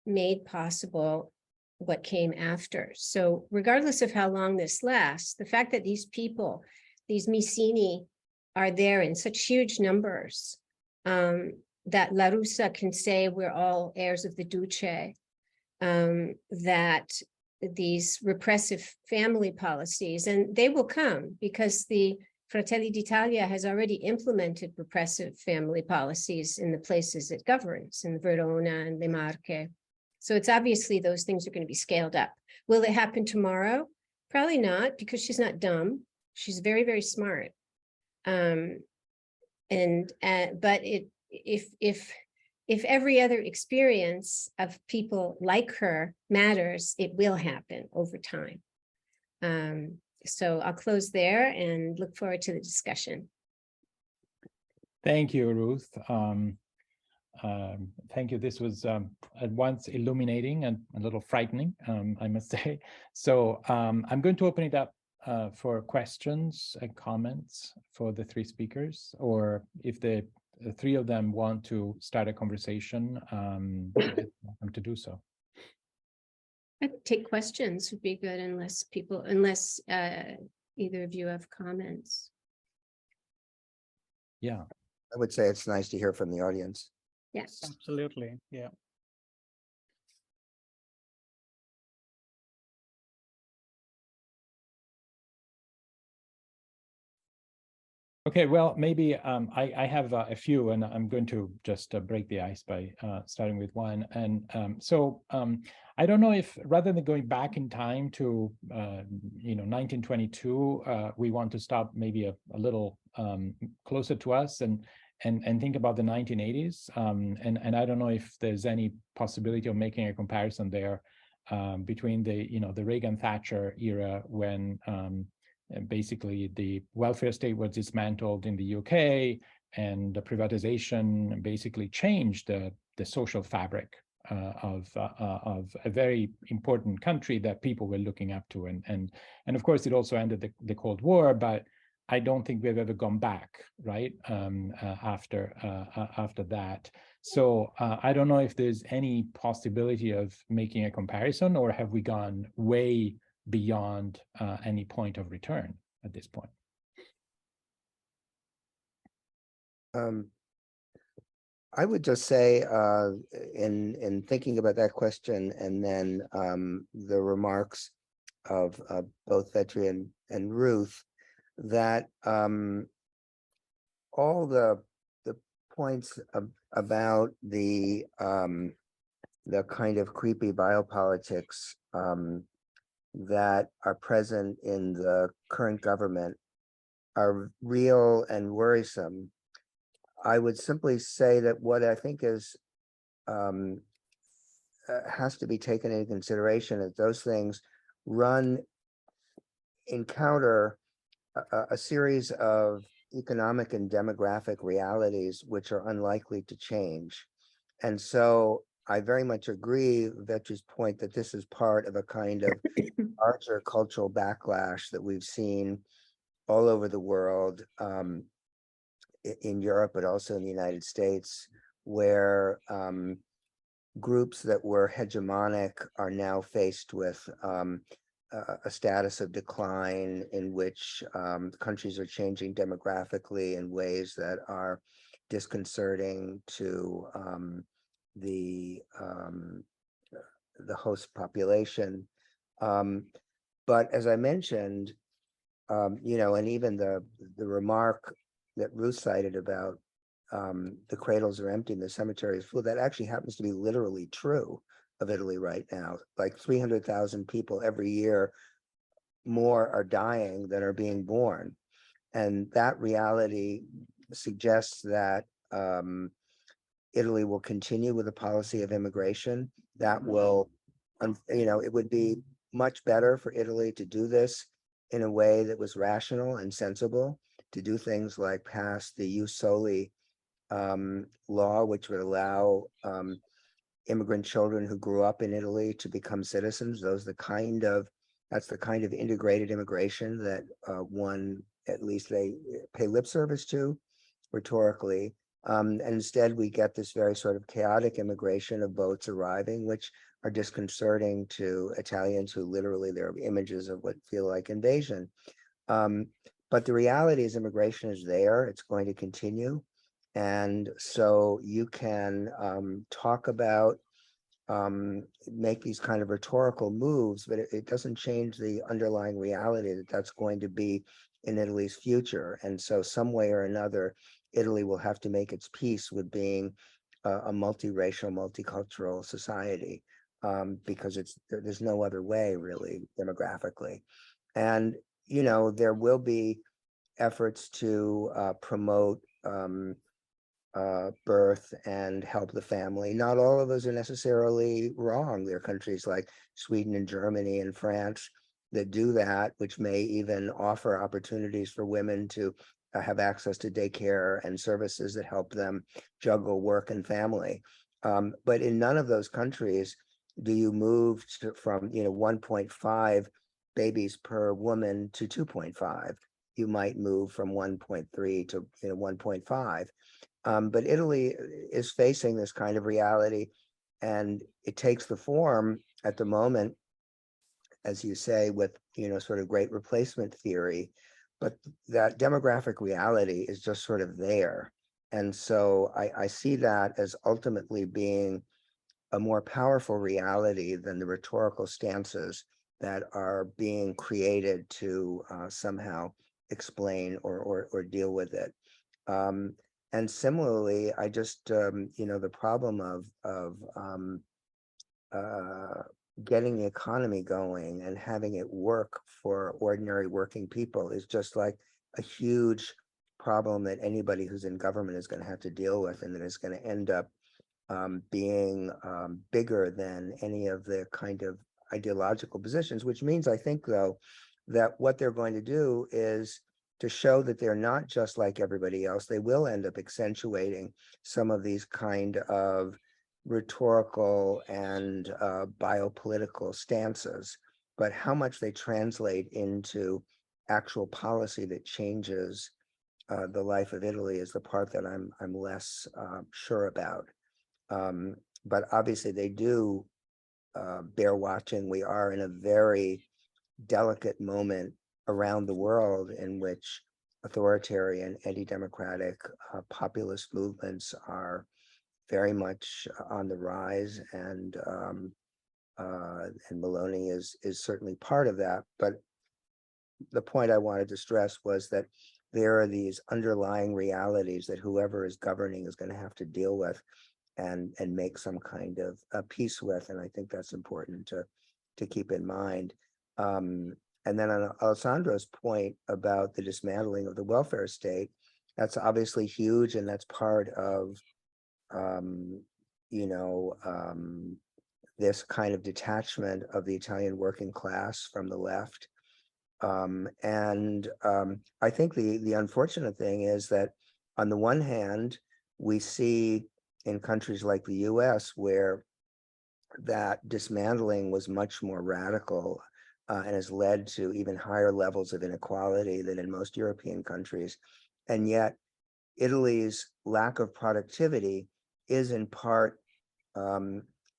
S4: made possible what came after. So regardless of how long this lasts, the fact that these people, these Micini, are there in such huge numbers, that La Russa can say we're all heirs of the Duce, that these repressive family policies, and they will come because the Fratelli d'Italia has already implemented repressive family policies in the places it governs, in Verona and Le Marche. So it's obviously those things are going to be scaled up. Will it happen tomorrow? Probably not, because she's not dumb. She's very, very smart. But if every other experience of people like her matters, it will happen over time. So I'll close there and look forward to the discussion.
S1: Thank you, Ruth. Thank you. This was at once illuminating and a little frightening, I must say. So I'm going to open it up for questions and comments for the three speakers, or if the three of them want to start a conversation, welcome to do so.
S4: I think take questions would be good, unless either of you have comments.
S1: Yeah.
S2: I would say it's nice to hear from the audience.
S4: Yes.
S3: Absolutely. Yeah.
S1: Okay, well, maybe I have a few, and I'm going to just break the ice by starting with one. And I don't know if, rather than going back in time to 1922, we want to stop maybe a little closer to us and think about the 1980s. And I don't know if there's any possibility of making a comparison there between the Reagan-Thatcher era, when basically the welfare state was dismantled in the UK, and the privatization basically changed the social fabric of a very important country that people were looking up to, and of course it also ended the Cold War, but I don't think we've ever gone back, right, after that. So I don't know if there's any possibility of making a comparison, or have we gone way beyond any point of return at this point?
S2: I would just say, in thinking about that question, and then the remarks of both Vetri and Ruth, that all the points about the kind of creepy biopolitics that are present in the current government are real and worrisome. I would simply say that what I think is has to be taken into consideration is those things encounter a series of economic and demographic realities which are unlikely to change. And so I very much agree with Vetri's point that this is part of a kind of larger cultural backlash that we've seen all over the world, in Europe, but also in the United States, where groups that were hegemonic are now faced with a status of decline, in which countries are changing demographically in ways that are disconcerting to the host population. But as I mentioned, and even the remark that Ruth cited about the cradles are empty and the cemetery is full, that actually happens to be literally true of Italy right now. Like 300,000 people every year more are dying than are being born. And that reality suggests that Italy will continue with a policy of immigration that will, it would be much better for Italy to do this in a way that was rational and sensible, to do things like pass the Ius Soli law, which would allow immigrant children who grew up in Italy to become citizens. That's the kind of integrated immigration that one, at least they pay lip service to rhetorically. And instead we get this very sort of chaotic immigration of boats arriving, which are disconcerting to Italians who literally, there are images of what feel like invasion. But the reality is immigration is there, it's going to continue. And so you can talk about, make these kind of rhetorical moves, but it doesn't change the underlying reality that that's going to be in Italy's future. And so some way or another, Italy will have to make its peace with being a multiracial, multicultural society, because there's no other way really demographically. And, there will be efforts to promote birth and help the family. Not all of those are necessarily wrong. There are countries like Sweden and Germany and France that do that, which may even offer opportunities for women to have access to daycare and services that help them juggle work and family. But in none of those countries do you move from 1.5 babies per woman to 2.5. You might move from 1.3 to 1.5. But Italy is facing this kind of reality, and it takes the form at the moment, as you say, with sort of great replacement theory, but that demographic reality is just sort of there. And so I see that as ultimately being a more powerful reality than the rhetorical stances that are being created to somehow explain or deal with it. And similarly, I just, the problem of getting the economy going and having it work for ordinary working people is just like a huge problem that anybody who's in government is going to have to deal with, and that is going to end up being bigger than any of the kind of ideological positions, which means, I think, though, that what they're going to do is to show that they're not just like everybody else. They will end up accentuating some of these kind of rhetorical and biopolitical stances, but how much they translate into actual policy that changes the life of Italy is the part that I'm less sure about. But obviously they do bear watching. We are in a very delicate moment around the world in which authoritarian, anti-democratic, populist movements are very much on the rise, and Mellon is certainly part of that. But the point I wanted to stress was that there are these underlying realities that whoever is governing is going to have to deal with and make some kind of peace with, and I think that's important to keep in mind. And then on Alessandro's point about the dismantling of the welfare state, that's obviously huge, and that's part of this kind of detachment of the Italian working class from the left. I think the unfortunate thing is that on the one hand, we see in countries like the US where that dismantling was much more radical and has led to even higher levels of inequality than in most European countries. And yet Italy's lack of productivity is in part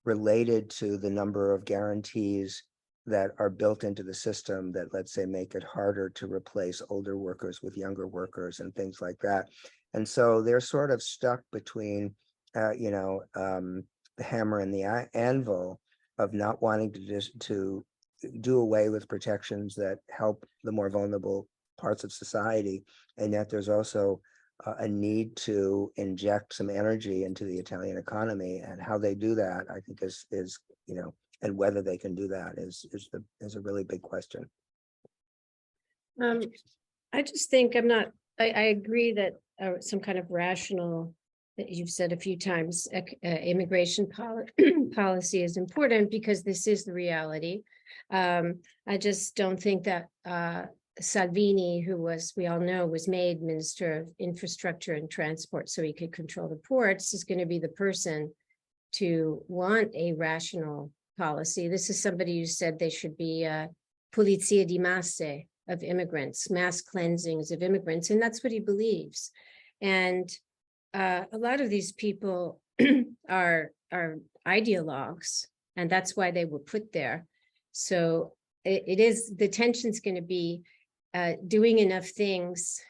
S2: related to the number of guarantees that are built into the system that, let's say, make it harder to replace older workers with younger workers and things like that. And so they're sort of stuck between, the hammer and the anvil of not wanting to do away with protections that help the more vulnerable parts of society. And yet there's also a need to inject some energy into the Italian economy, and how they do that, I think is and whether they can do that is a really big question.
S4: I just think I agree that some kind of rational, that you've said a few times, immigration policy is important because this is the reality. I just don't think that Salvini, who we all know, was made Minister of Infrastructure and Transport so he could control the ports, is going to be the person to want a rational policy. This is somebody who said they should be pulizia di masse of immigrants, mass cleansings of immigrants, and that's what he believes. And a lot of these people are ideologues, and that's why they were put there. So it is, the tension's going to be doing enough things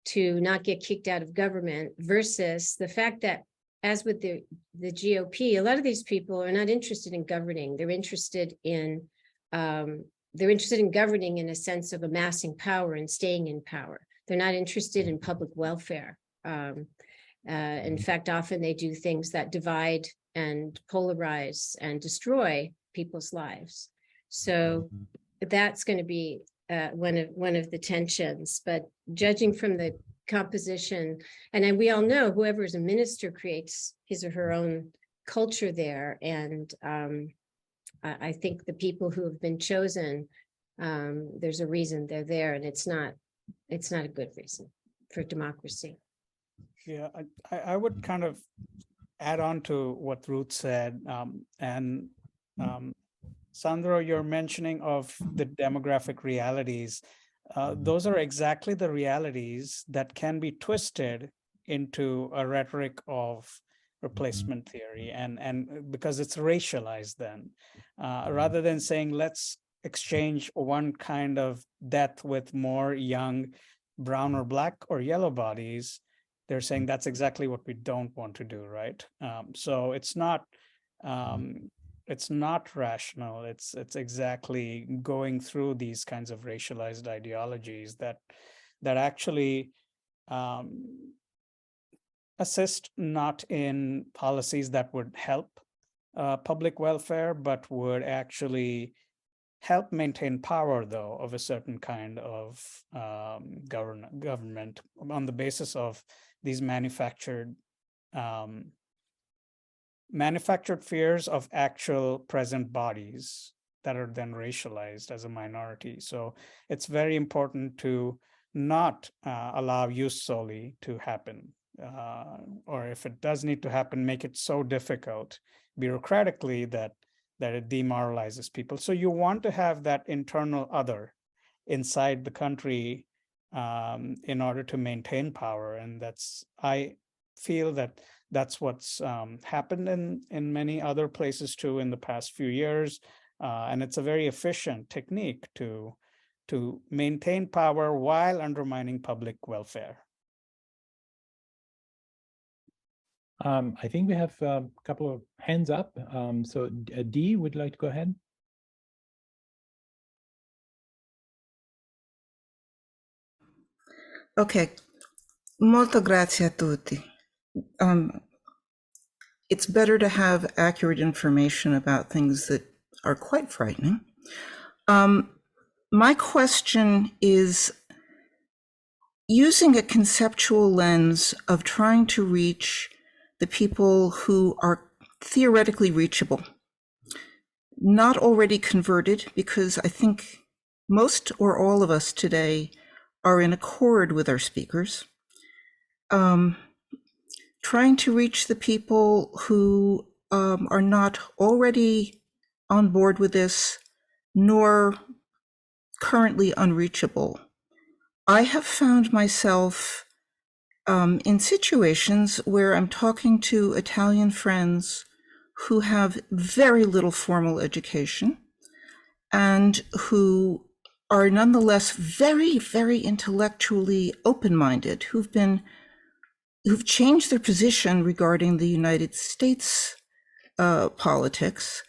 S4: to not get kicked out of government versus the fact that, as with the GOP, a lot of these people are not interested in governing. They're interested in governing in a sense of amassing power and staying in power. They're not interested in public welfare. In fact, often they do things that divide and polarize and destroy people's lives. So that's going to be one of the tensions. But judging from the composition, and then we all know whoever is a minister creates his or her own culture there. And I think the people who have been chosen, there's a reason they're there, and it's not a good reason for democracy.
S3: Yeah, I would kind of add on to what Ruth said, and Sandro, your mentioning of the demographic realities, those are exactly the realities that can be twisted into a rhetoric of replacement theory, and because it's racialized then, rather than saying let's exchange one kind of death with more young brown or black or yellow bodies, they're saying that's exactly what we don't want to do, right? So it's not rational. It's exactly going through these kinds of racialized ideologies that actually assist not in policies that would help public welfare, but would actually help maintain power, though, of a certain kind of government on the basis of these manufactured fears of actual present bodies that are then racialized as a minority. So it's very important to not allow jus soli to happen, or if it does need to happen, make it so difficult bureaucratically that it demoralizes people. So you want to have that internal other inside the country in order to maintain power. And I feel that's what's happened in many other places too in the past few years. And it's a very efficient technique to maintain power while undermining public welfare.
S1: I think we have a couple of hands up. So Dee, would you like to go ahead?
S5: Ok, molto grazie a tutti. It's better to have accurate information about things that are quite frightening. My question is, using a conceptual lens of trying to reach the people who are theoretically reachable, not already converted, because I think most or all of us today are in accord with our speakers, trying to reach the people who are not already on board with this, nor currently unreachable. I have found myself in situations where I'm talking to Italian friends who have very little formal education and who are nonetheless very, very intellectually open-minded, who've changed their position regarding the United States politics.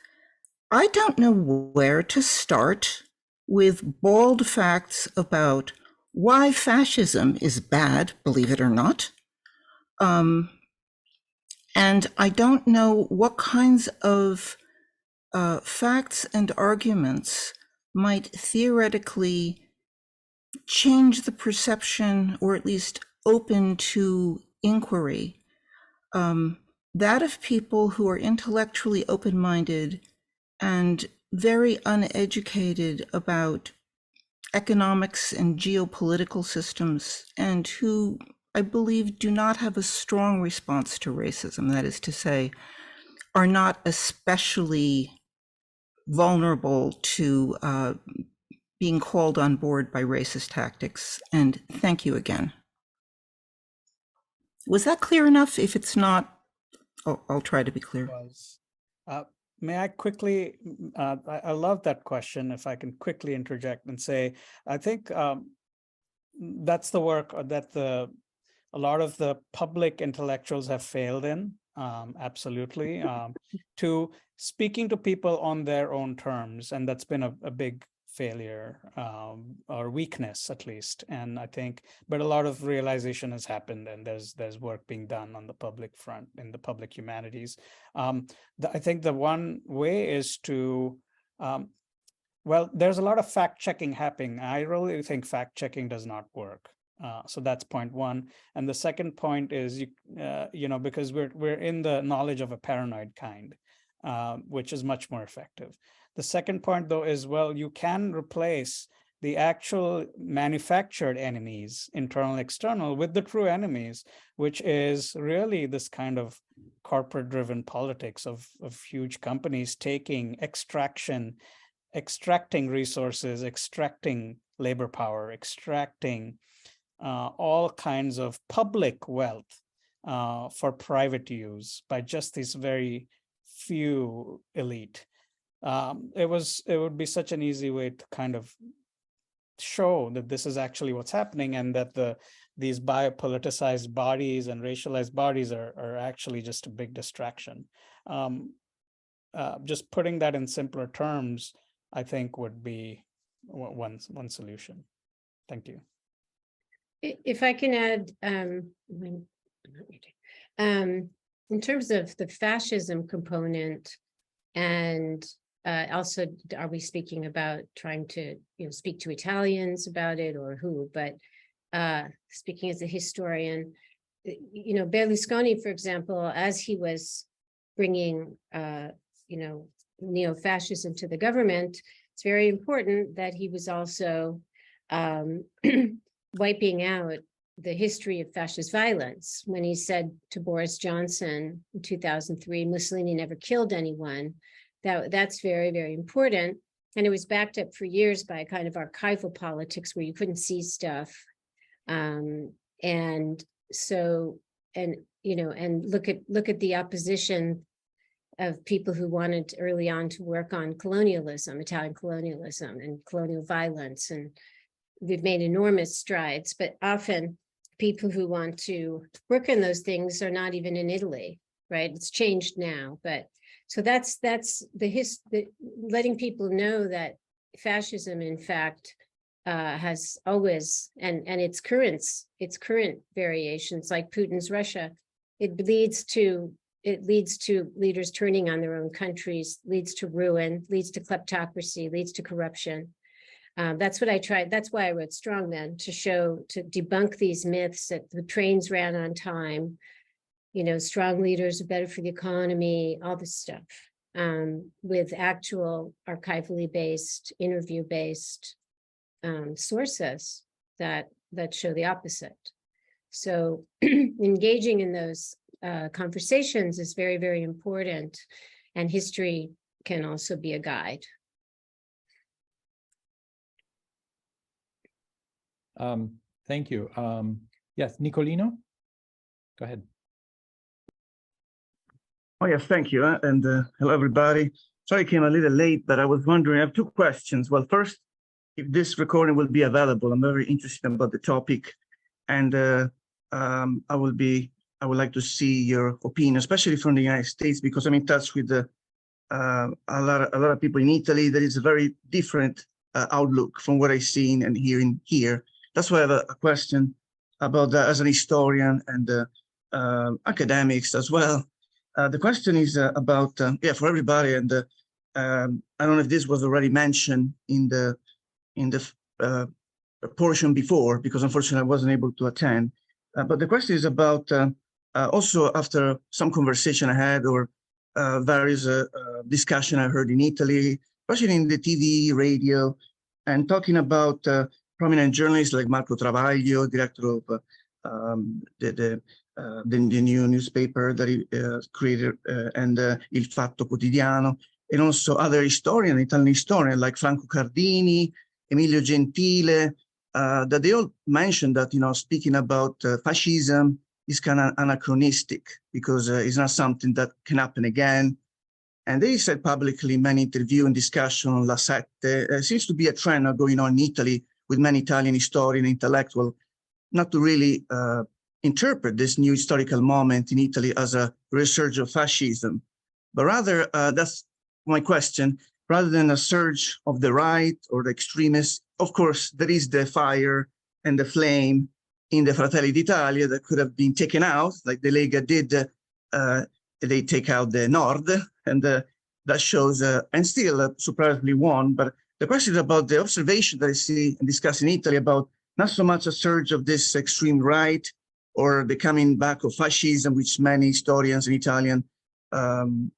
S5: I don't know where to start with bald facts about why fascism is bad, believe it or not, And I don't know what kinds of facts and arguments might theoretically change the perception, or at least open to inquiry, that of people who are intellectually open-minded and very uneducated about economics and geopolitical systems, and who I believe do not have a strong response to racism, that is to say, are not especially vulnerable to being called on board by racist tactics. And thank you again. Was that clear enough? If it's not, I'll try to be clear.
S3: May I quickly, I love that question. If I can quickly interject and say, I think that's the work that a lot of the public intellectuals have failed in, absolutely, to speaking to people on their own terms. And that's been a big failure, or weakness at least. And I think, but a lot of realization has happened, and there's work being done on the public front in the public humanities. I think the one way is to, well, there's a lot of fact checking happening. I really think fact checking does not work. So that's point one. And the second point is, because we're in the knowledge of a paranoid kind, which is much more effective. The second point, though, is, well, you can replace the actual manufactured enemies, internal, external, with the true enemies, which is really this kind of corporate-driven politics of huge companies taking extracting resources, extracting labor power, extracting all kinds of public wealth for private use by just these very few elite. It would be such an easy way to kind of show that this is actually what's happening, and that these biopoliticized bodies and racialized bodies are actually just a big distraction. Just putting that in simpler terms, I think, would be one solution. Thank you.
S4: If I can add, in terms of the fascism component, and also, are we speaking about trying to speak to Italians about it, or who? But speaking as a historian, Berlusconi, for example, as he was bringing neo-fascism to the government, it's very important that he was also wiping out the history of fascist violence. When he said to Boris Johnson in 2003, Mussolini never killed anyone, that's very, very important. And it was backed up for years by a kind of archival politics where you couldn't see stuff. And look at the opposition of people who wanted early on to work on colonialism, Italian colonialism and colonial violence. And we've made enormous strides, but often people who want to work on those things are not even in Italy, right? It's changed now, but so that's letting people know that fascism, in fact, has always, and its current variations, like Putin's Russia, it leads to leaders turning on their own countries, leads to ruin, leads to kleptocracy, leads to corruption. That's what I tried. That's why I wrote Strongmen, to debunk these myths that the trains ran on time, strong leaders are better for the economy, all this stuff, with actual archivally based, interview-based sources that show the opposite. So engaging in those conversations is very, very important, and history can also be a guide.
S1: Thank you. Yes, Nicolino, go ahead.
S6: Oh, yes, thank you. And hello, everybody. Sorry I came a little late, but I was wondering, I have two questions. Well, first, if this recording will be available, I'm very interested about the topic. And I would like to see your opinion, especially from the United States, because I'm in touch with a lot of people in Italy. That is a very different outlook from what I've seen and hearing here. That's why I have a question about that as an historian and academics as well. The question is about, for everybody, and I don't know if this was already mentioned in the portion before, because unfortunately I wasn't able to attend. But the question is about also after some conversation I had or various discussion I heard in Italy, especially in the TV, radio, and talking about prominent journalists like Marco Travaglio, director of the new newspaper that he created, and Il Fatto Quotidiano, and also other historians, Italian historians like Franco Cardini, Emilio Gentile, that they all mentioned that, speaking about fascism is kind of anachronistic because it's not something that can happen again. And they said publicly in many interviews and discussion on La Sette, seems to be a trend now going on in Italy with many Italian historians and intellectuals, not to really interpret this new historical moment in Italy as a resurgence of fascism, but rather, that's my question, rather than a surge of the right or the extremists. Of course, there is the fire and the flame in the Fratelli d'Italia that could have been taken out, like the Lega did. They take out the Nord, and that shows, and still surprisingly won. But the question is about the observation that I see and discuss in Italy about not so much a surge of this extreme right or the coming back of fascism, which many historians in Italian don't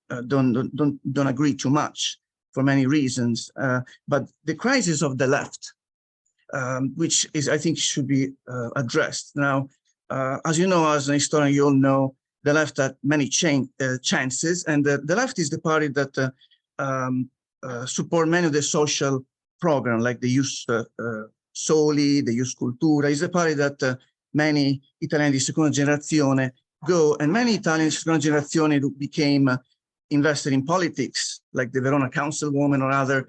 S6: agree too much for many reasons. But the crisis of the left, which is, I think, should be addressed. Now, as you know, as an historian, you all know the left had many chances, and the left is the party that support many of the social programs, like the Ius Soli, the Ius Cultura. Is a party that many Italiani di seconda generazione go, and many Italians di seconda generazione who became invested in politics, like the Verona councilwoman or other,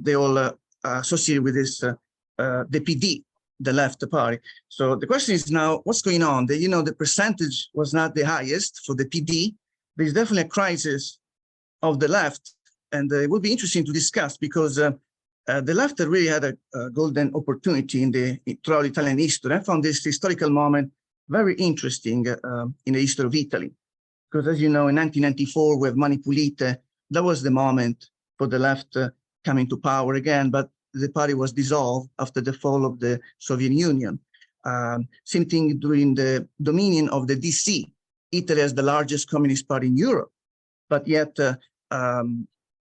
S6: they all associated with this, the PD, the left party. So the question is now, what's going on? The percentage was not the highest for the PD. There's definitely a crisis of the left, and it will be interesting to discuss because the left really had a golden opportunity throughout Italian history. I found this historical moment very interesting in the history of Italy, because as you know, in 1994 with Mani Pulite, that was the moment for the left coming to power again, but the party was dissolved after the fall of the Soviet Union. Same thing during the dominion of the DC. Italy has the largest communist party in Europe, but yet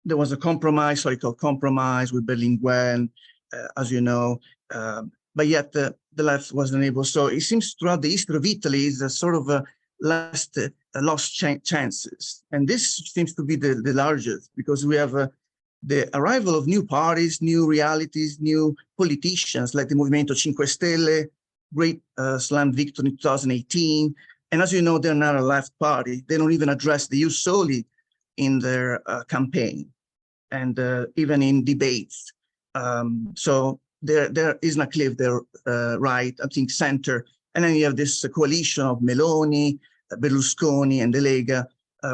S6: there was a compromise, historical compromise with Berlinguer, as you know, but yet the left wasn't able. So it seems throughout the history of Italy is a sort of a lost chances. And this seems to be the largest, because we have the arrival of new parties, new realities, new politicians, like the Movimento 5 Stelle, great slam victory in 2018. And as you know, they're not a left party. They don't even address the Ius Soli in their campaign and even in debates. So there is not clear if they're right, I think center. And then you have this coalition of Melloni, Berlusconi, and the Lega,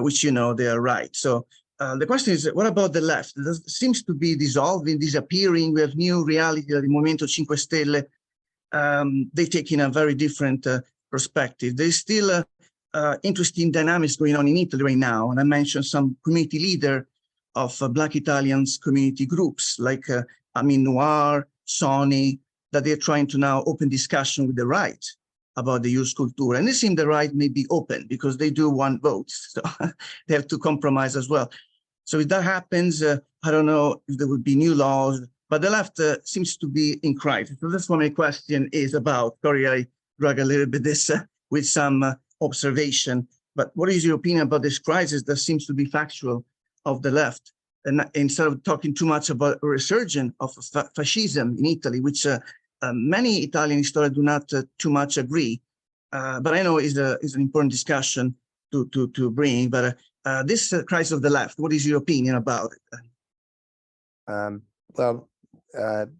S6: which they are right. So the question is, what about the left? It seems to be dissolving, disappearing. We have new reality, the Movimento 5 Stelle. They take in a very different perspective. There's still interesting dynamics going on in Italy right now. And I mentioned some community leader of Black Italians community groups like Amin Noir, Sony, that they're trying to now open discussion with the right about the Ius Cultura. And it seems the right may be open because they do want votes. So they have to compromise as well. So if that happens, I don't know if there would be new laws, but the left seems to be in crisis. So that's what my question is about. Sorry, I drag a little bit this with some observation, but what is your opinion about this crisis that seems to be factual of the left? And instead of talking too much about a resurgence of fascism in Italy, which many Italian historians do not too much agree, but I know is an important discussion to bring. But this crisis of the left, what is your opinion about it?
S2: Well,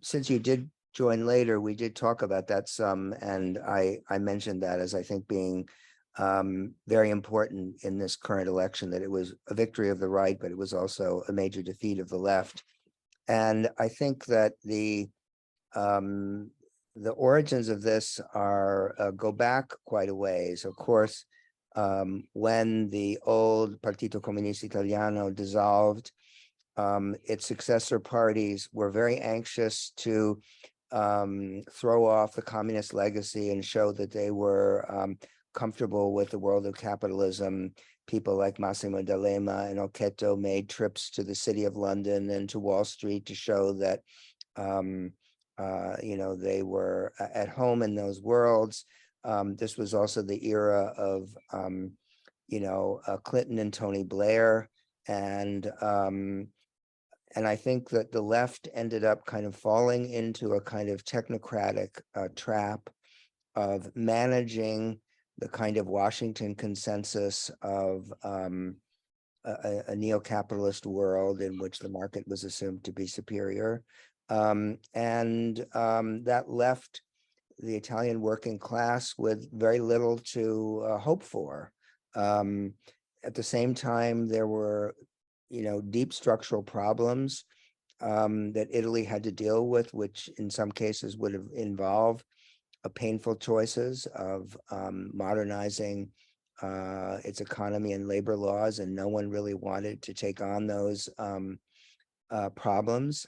S2: since you did join later, we did talk about that some, and I mentioned that as I think being very important in this current election, that it was a victory of the right, but it was also a major defeat of the left. And I think that the origins of this are go back quite a ways. Of course, when the old Partito Comunista Italiano dissolved, its successor parties were very anxious to throw off the communist legacy and show that they were comfortable with the world of capitalism. People like Massimo D'Alema and Occhetto made trips to the City of London and to Wall Street to show that they were at home in those worlds. This was also the era of Clinton and Tony Blair, and I think that the left ended up kind of falling into a kind of technocratic trap of managing the kind of Washington consensus of a neo-capitalist world in which the market was assumed to be superior. That left the Italian working class with very little to hope for. At the same time, there were deep structural problems that Italy had to deal with, which in some cases would have involved painful choices of modernizing its economy and labor laws, and no one really wanted to take on those problems.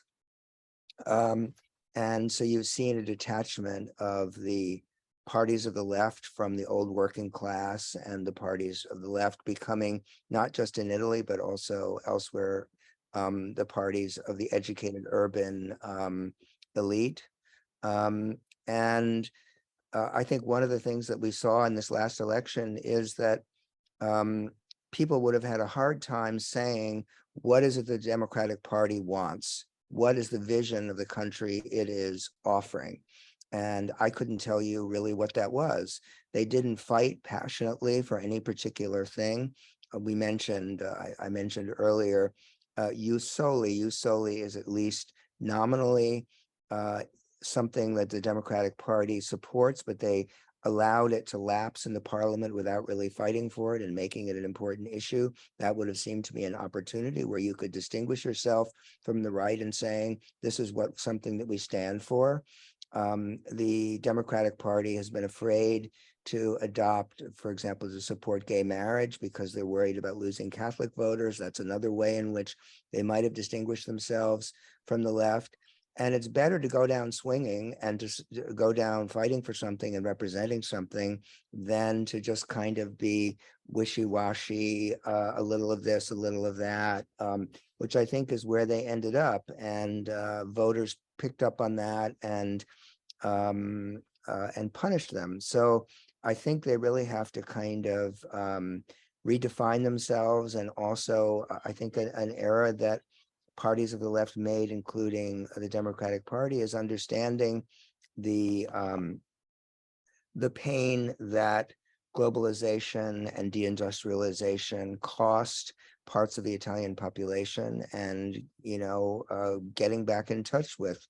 S2: And so you've seen a detachment of the parties of the left from the old working class, and the parties of the left becoming, not just in Italy, but also elsewhere, the parties of the educated urban elite. I think one of the things that we saw in this last election is that people would have had a hard time saying, what is it the Democratic Party wants? What is the vision of the country it is offering? And I couldn't tell you really what that was. They didn't fight passionately for any particular thing. We mentioned, I mentioned earlier, Ius Soli. Ius Soli is at least nominally something that the Democratic Party supports, but they allowed it to lapse in the parliament without really fighting for it and making it an important issue. That would have seemed to be an opportunity where you could distinguish yourself from the right and saying, this is something that we stand for. The Democratic Party has been afraid to adopt, for example, to support gay marriage because they're worried about losing Catholic voters. That's another way in which they might have distinguished themselves from the left. And it's better to go down swinging and to go down fighting for something and representing something than to just kind of be wishy-washy, a little of this, a little of that, which I think is where they ended up. And voters picked up on that and punished them. So I think they really have to kind of redefine themselves. And also, I think an error that parties of the left made, including the Democratic Party, is understanding the pain that globalization and deindustrialization cost parts of the Italian population, and getting back in touch with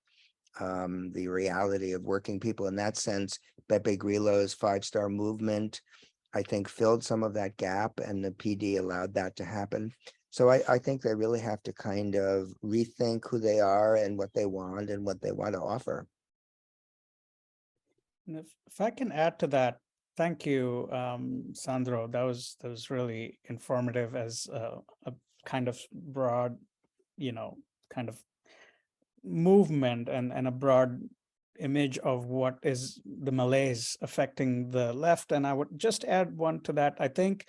S2: the reality of working people. In that sense, Beppe Grillo's 5-Star Movement, I think, filled some of that gap, and the PD allowed that to happen. So I think they really have to kind of rethink who they are and what they want to offer.
S3: And if I can add to that, thank you, Sandro. That was really informative as a kind of broad, kind of movement and a broad image of what is the malaise affecting the left. And I would just add one to that. I think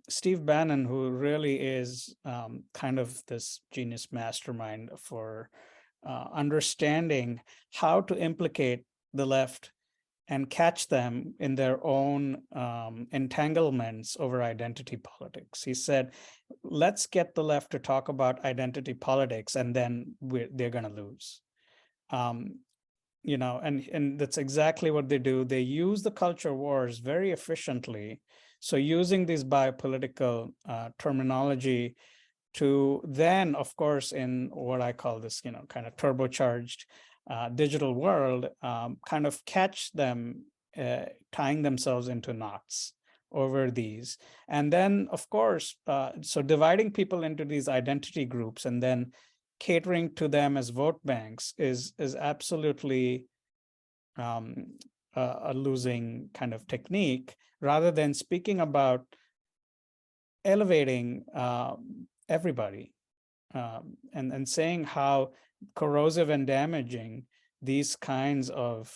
S3: Steve Bannon, who really is kind of this genius mastermind for understanding how to implicate the left and catch them in their own entanglements over identity politics. He said, let's get the left to talk about identity politics, and then they're going to lose. And that's exactly what they do. They use the culture wars very efficiently. So using this biopolitical terminology to then, of course, in what I call this, kind of turbocharged digital world, kind of catch them tying themselves into knots over these. And then, of course, so dividing people into these identity groups and then catering to them as vote banks is absolutely a losing kind of technique, rather than speaking about elevating everybody and saying how corrosive and damaging these kinds of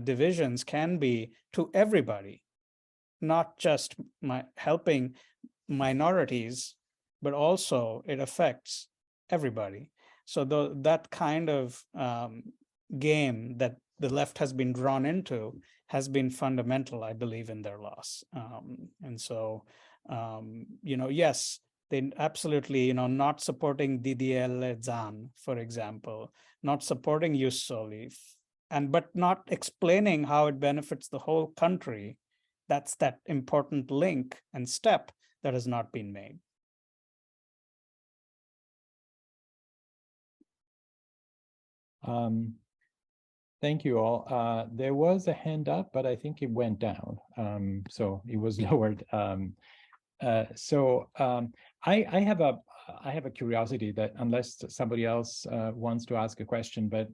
S3: divisions can be to everybody, not just helping minorities, but also it affects everybody. So that kind of game that the left has been drawn into has been fundamental, I believe, in their loss. And so, yes, they absolutely, not supporting DDL Zan, for example, not supporting Jus Soli, but not explaining how it benefits the whole country. That's that important link and step that has not been made.
S1: Thank you all. There was a hand up, but I think it went down. So it was lowered. I have a curiosity that, unless somebody else wants to ask a question, but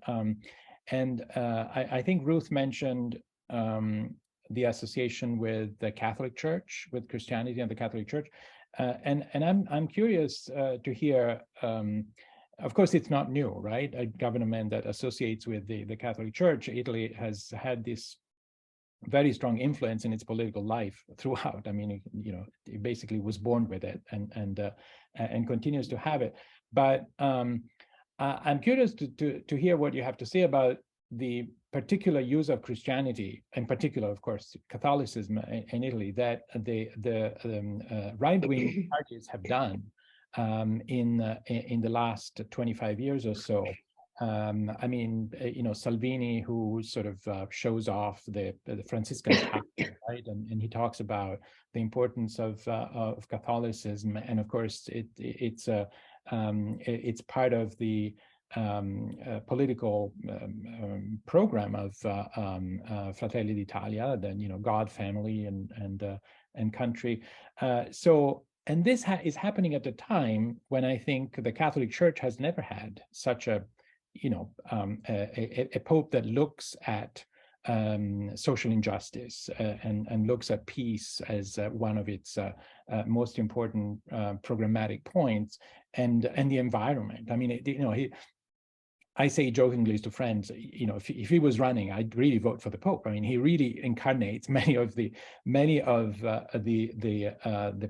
S1: I think Ruth mentioned the association with the Catholic Church, with Christianity and the Catholic Church, and I'm curious to hear. Of course, it's not new, right? A government that associates with the Catholic Church. Italy has had this very strong influence in its political life throughout. I mean, it basically was born with it and continues to have it. But I'm curious to hear what you have to say about the particular use of Christianity, in particular, of course, Catholicism in Italy, that the right-wing parties have done in the last 25 years or so. I mean, Salvini, who sort of shows off the Franciscan pattern, right? And he talks about the importance of Catholicism, and of course, it's part of the political program of Fratelli d'Italia, then God, family, and country. And this is happening at a time when I think the Catholic Church has never had such a pope that looks at social injustice and looks at peace as one of its most important programmatic points, and the environment. I mean, I say jokingly to friends, if he was running, I'd really vote for the Pope. I mean, he really incarnates many of the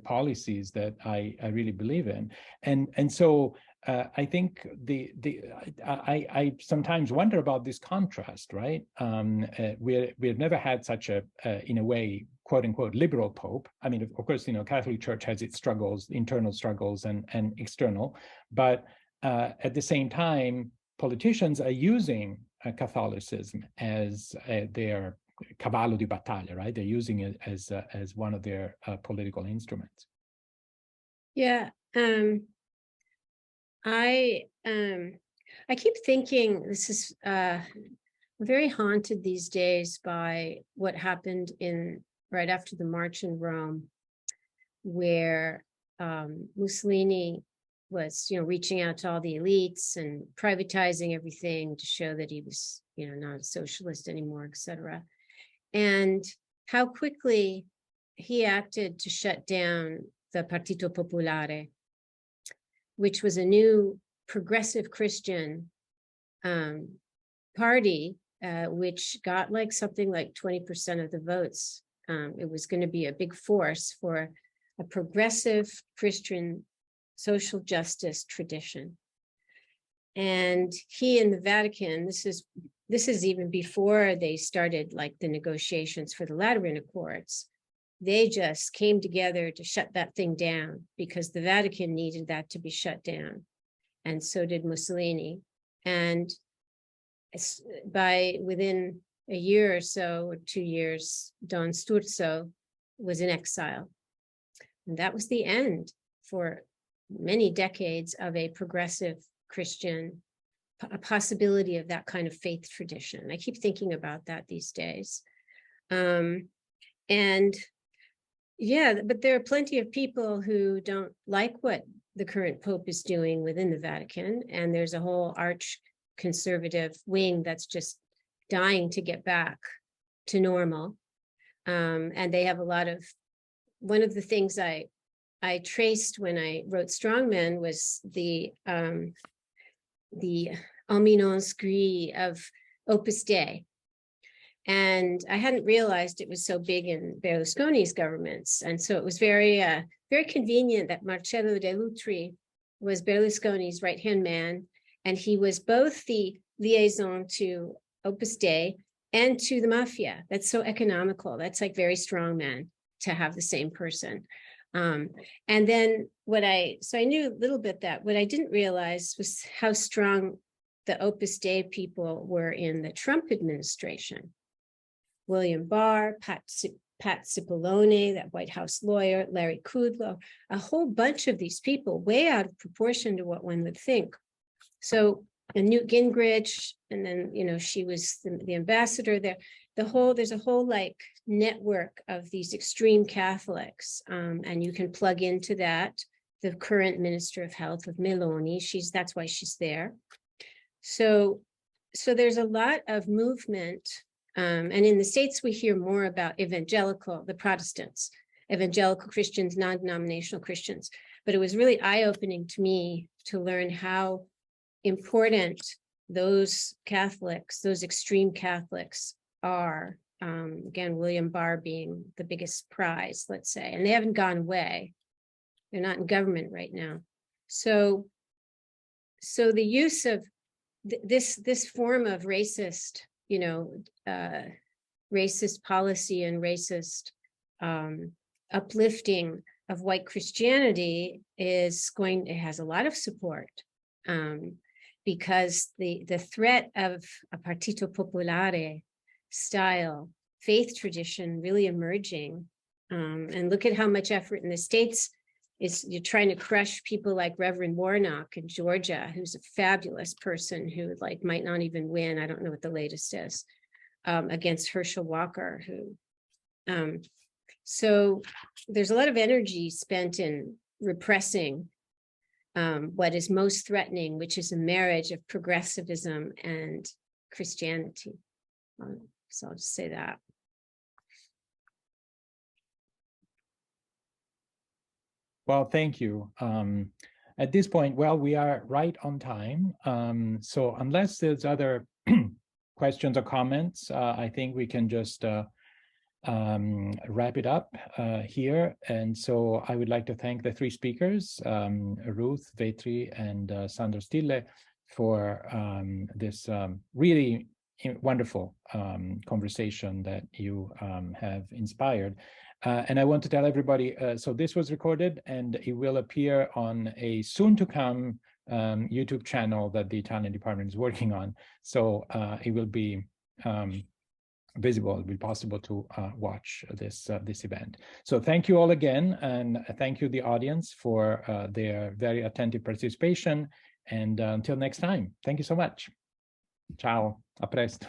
S1: policies that I really believe in, and so I think I sometimes wonder about this contrast, right? We've never had such a in a way, quote unquote, liberal Pope. I mean, of course, Catholic Church has its struggles, internal struggles and external, but at the same time, politicians are using Catholicism as their cavallo di battaglia, right? They're using it as one of their political instruments.
S4: Yeah, I keep thinking this is very haunted these days by what happened right after the march in Rome, where Mussolini was, reaching out to all the elites and privatizing everything to show that he was, not a socialist anymore, etc. And how quickly he acted to shut down the Partito Popolare, which was a new progressive Christian party, which got something like 20% of the votes. It was going to be a big force for a progressive Christian social justice tradition. And he and the Vatican, this is even before they started the negotiations for the Lateran Accords, they just came together to shut that thing down because the Vatican needed that to be shut down. And so did Mussolini. And within a year or so, or 2 years, Don Sturzo was in exile. And that was the end for many decades of a progressive Christian, a possibility of that kind of faith tradition. I keep thinking about that these days. And yeah, but there are plenty of people who don't like what the current Pope is doing within the Vatican. And there's a whole arch conservative wing that's just dying to get back to normal. And they have a lot of, one of the things I traced when I wrote Strongmen was the ominous gris of Opus Dei. And I hadn't realized it was so big in Berlusconi's governments. And so it was very, very convenient that Marcello De Lutri was Berlusconi's right-hand man. And he was both the liaison to Opus Dei and to the mafia. That's so economical. That's like very strong man to have the same person. And then so I knew a little bit that what I didn't realize was how strong the Opus Dei people were in the Trump administration. William Barr, Pat Cipollone, that White House lawyer, Larry Kudlow, a whole bunch of these people, way out of proportion to what one would think. So, and Newt Gingrich, and then, you know, she was the ambassador there. There's a whole like network of these extreme Catholics, and you can plug into that. The current Minister of Health of Mellon, that's why she's there. So there's a lot of movement. And in the States, we hear more about the Protestants, evangelical Christians, non-denominational Christians. But it was really eye-opening to me to learn how important those Catholics, those extreme Catholics are. Again, William Barr being the biggest prize, let's say, and they haven't gone away. They're not in government right now. So the use of this form of racist, racist policy and racist uplifting of white Christianity it has a lot of support, because the threat of a Partito Popolare style faith tradition really emerging, and look at how much effort in the States you're trying to crush people like Reverend Warnock in Georgia, who's a fabulous person who might not even win. I don't know what the latest is, against Herschel Walker, who, so there's a lot of energy spent in repressing what is most threatening, which is a marriage of progressivism and Christianity. So I'll just say that.
S1: Well, thank you. At this point, we are right on time. So unless there's other questions or comments, I think we can just wrap it up here. And so I would like to thank the three speakers, Ruth, Vetri, and Sandro Stille, for this really wonderful conversation that you have inspired. And I want to tell everybody, so this was recorded and it will appear on a soon-to-come YouTube channel that the Italian department is working on. So it will be visible, it will be possible to watch this event. So thank you all again, and thank you the audience for their very attentive participation. And until next time, thank you so much. Ciao, a presto.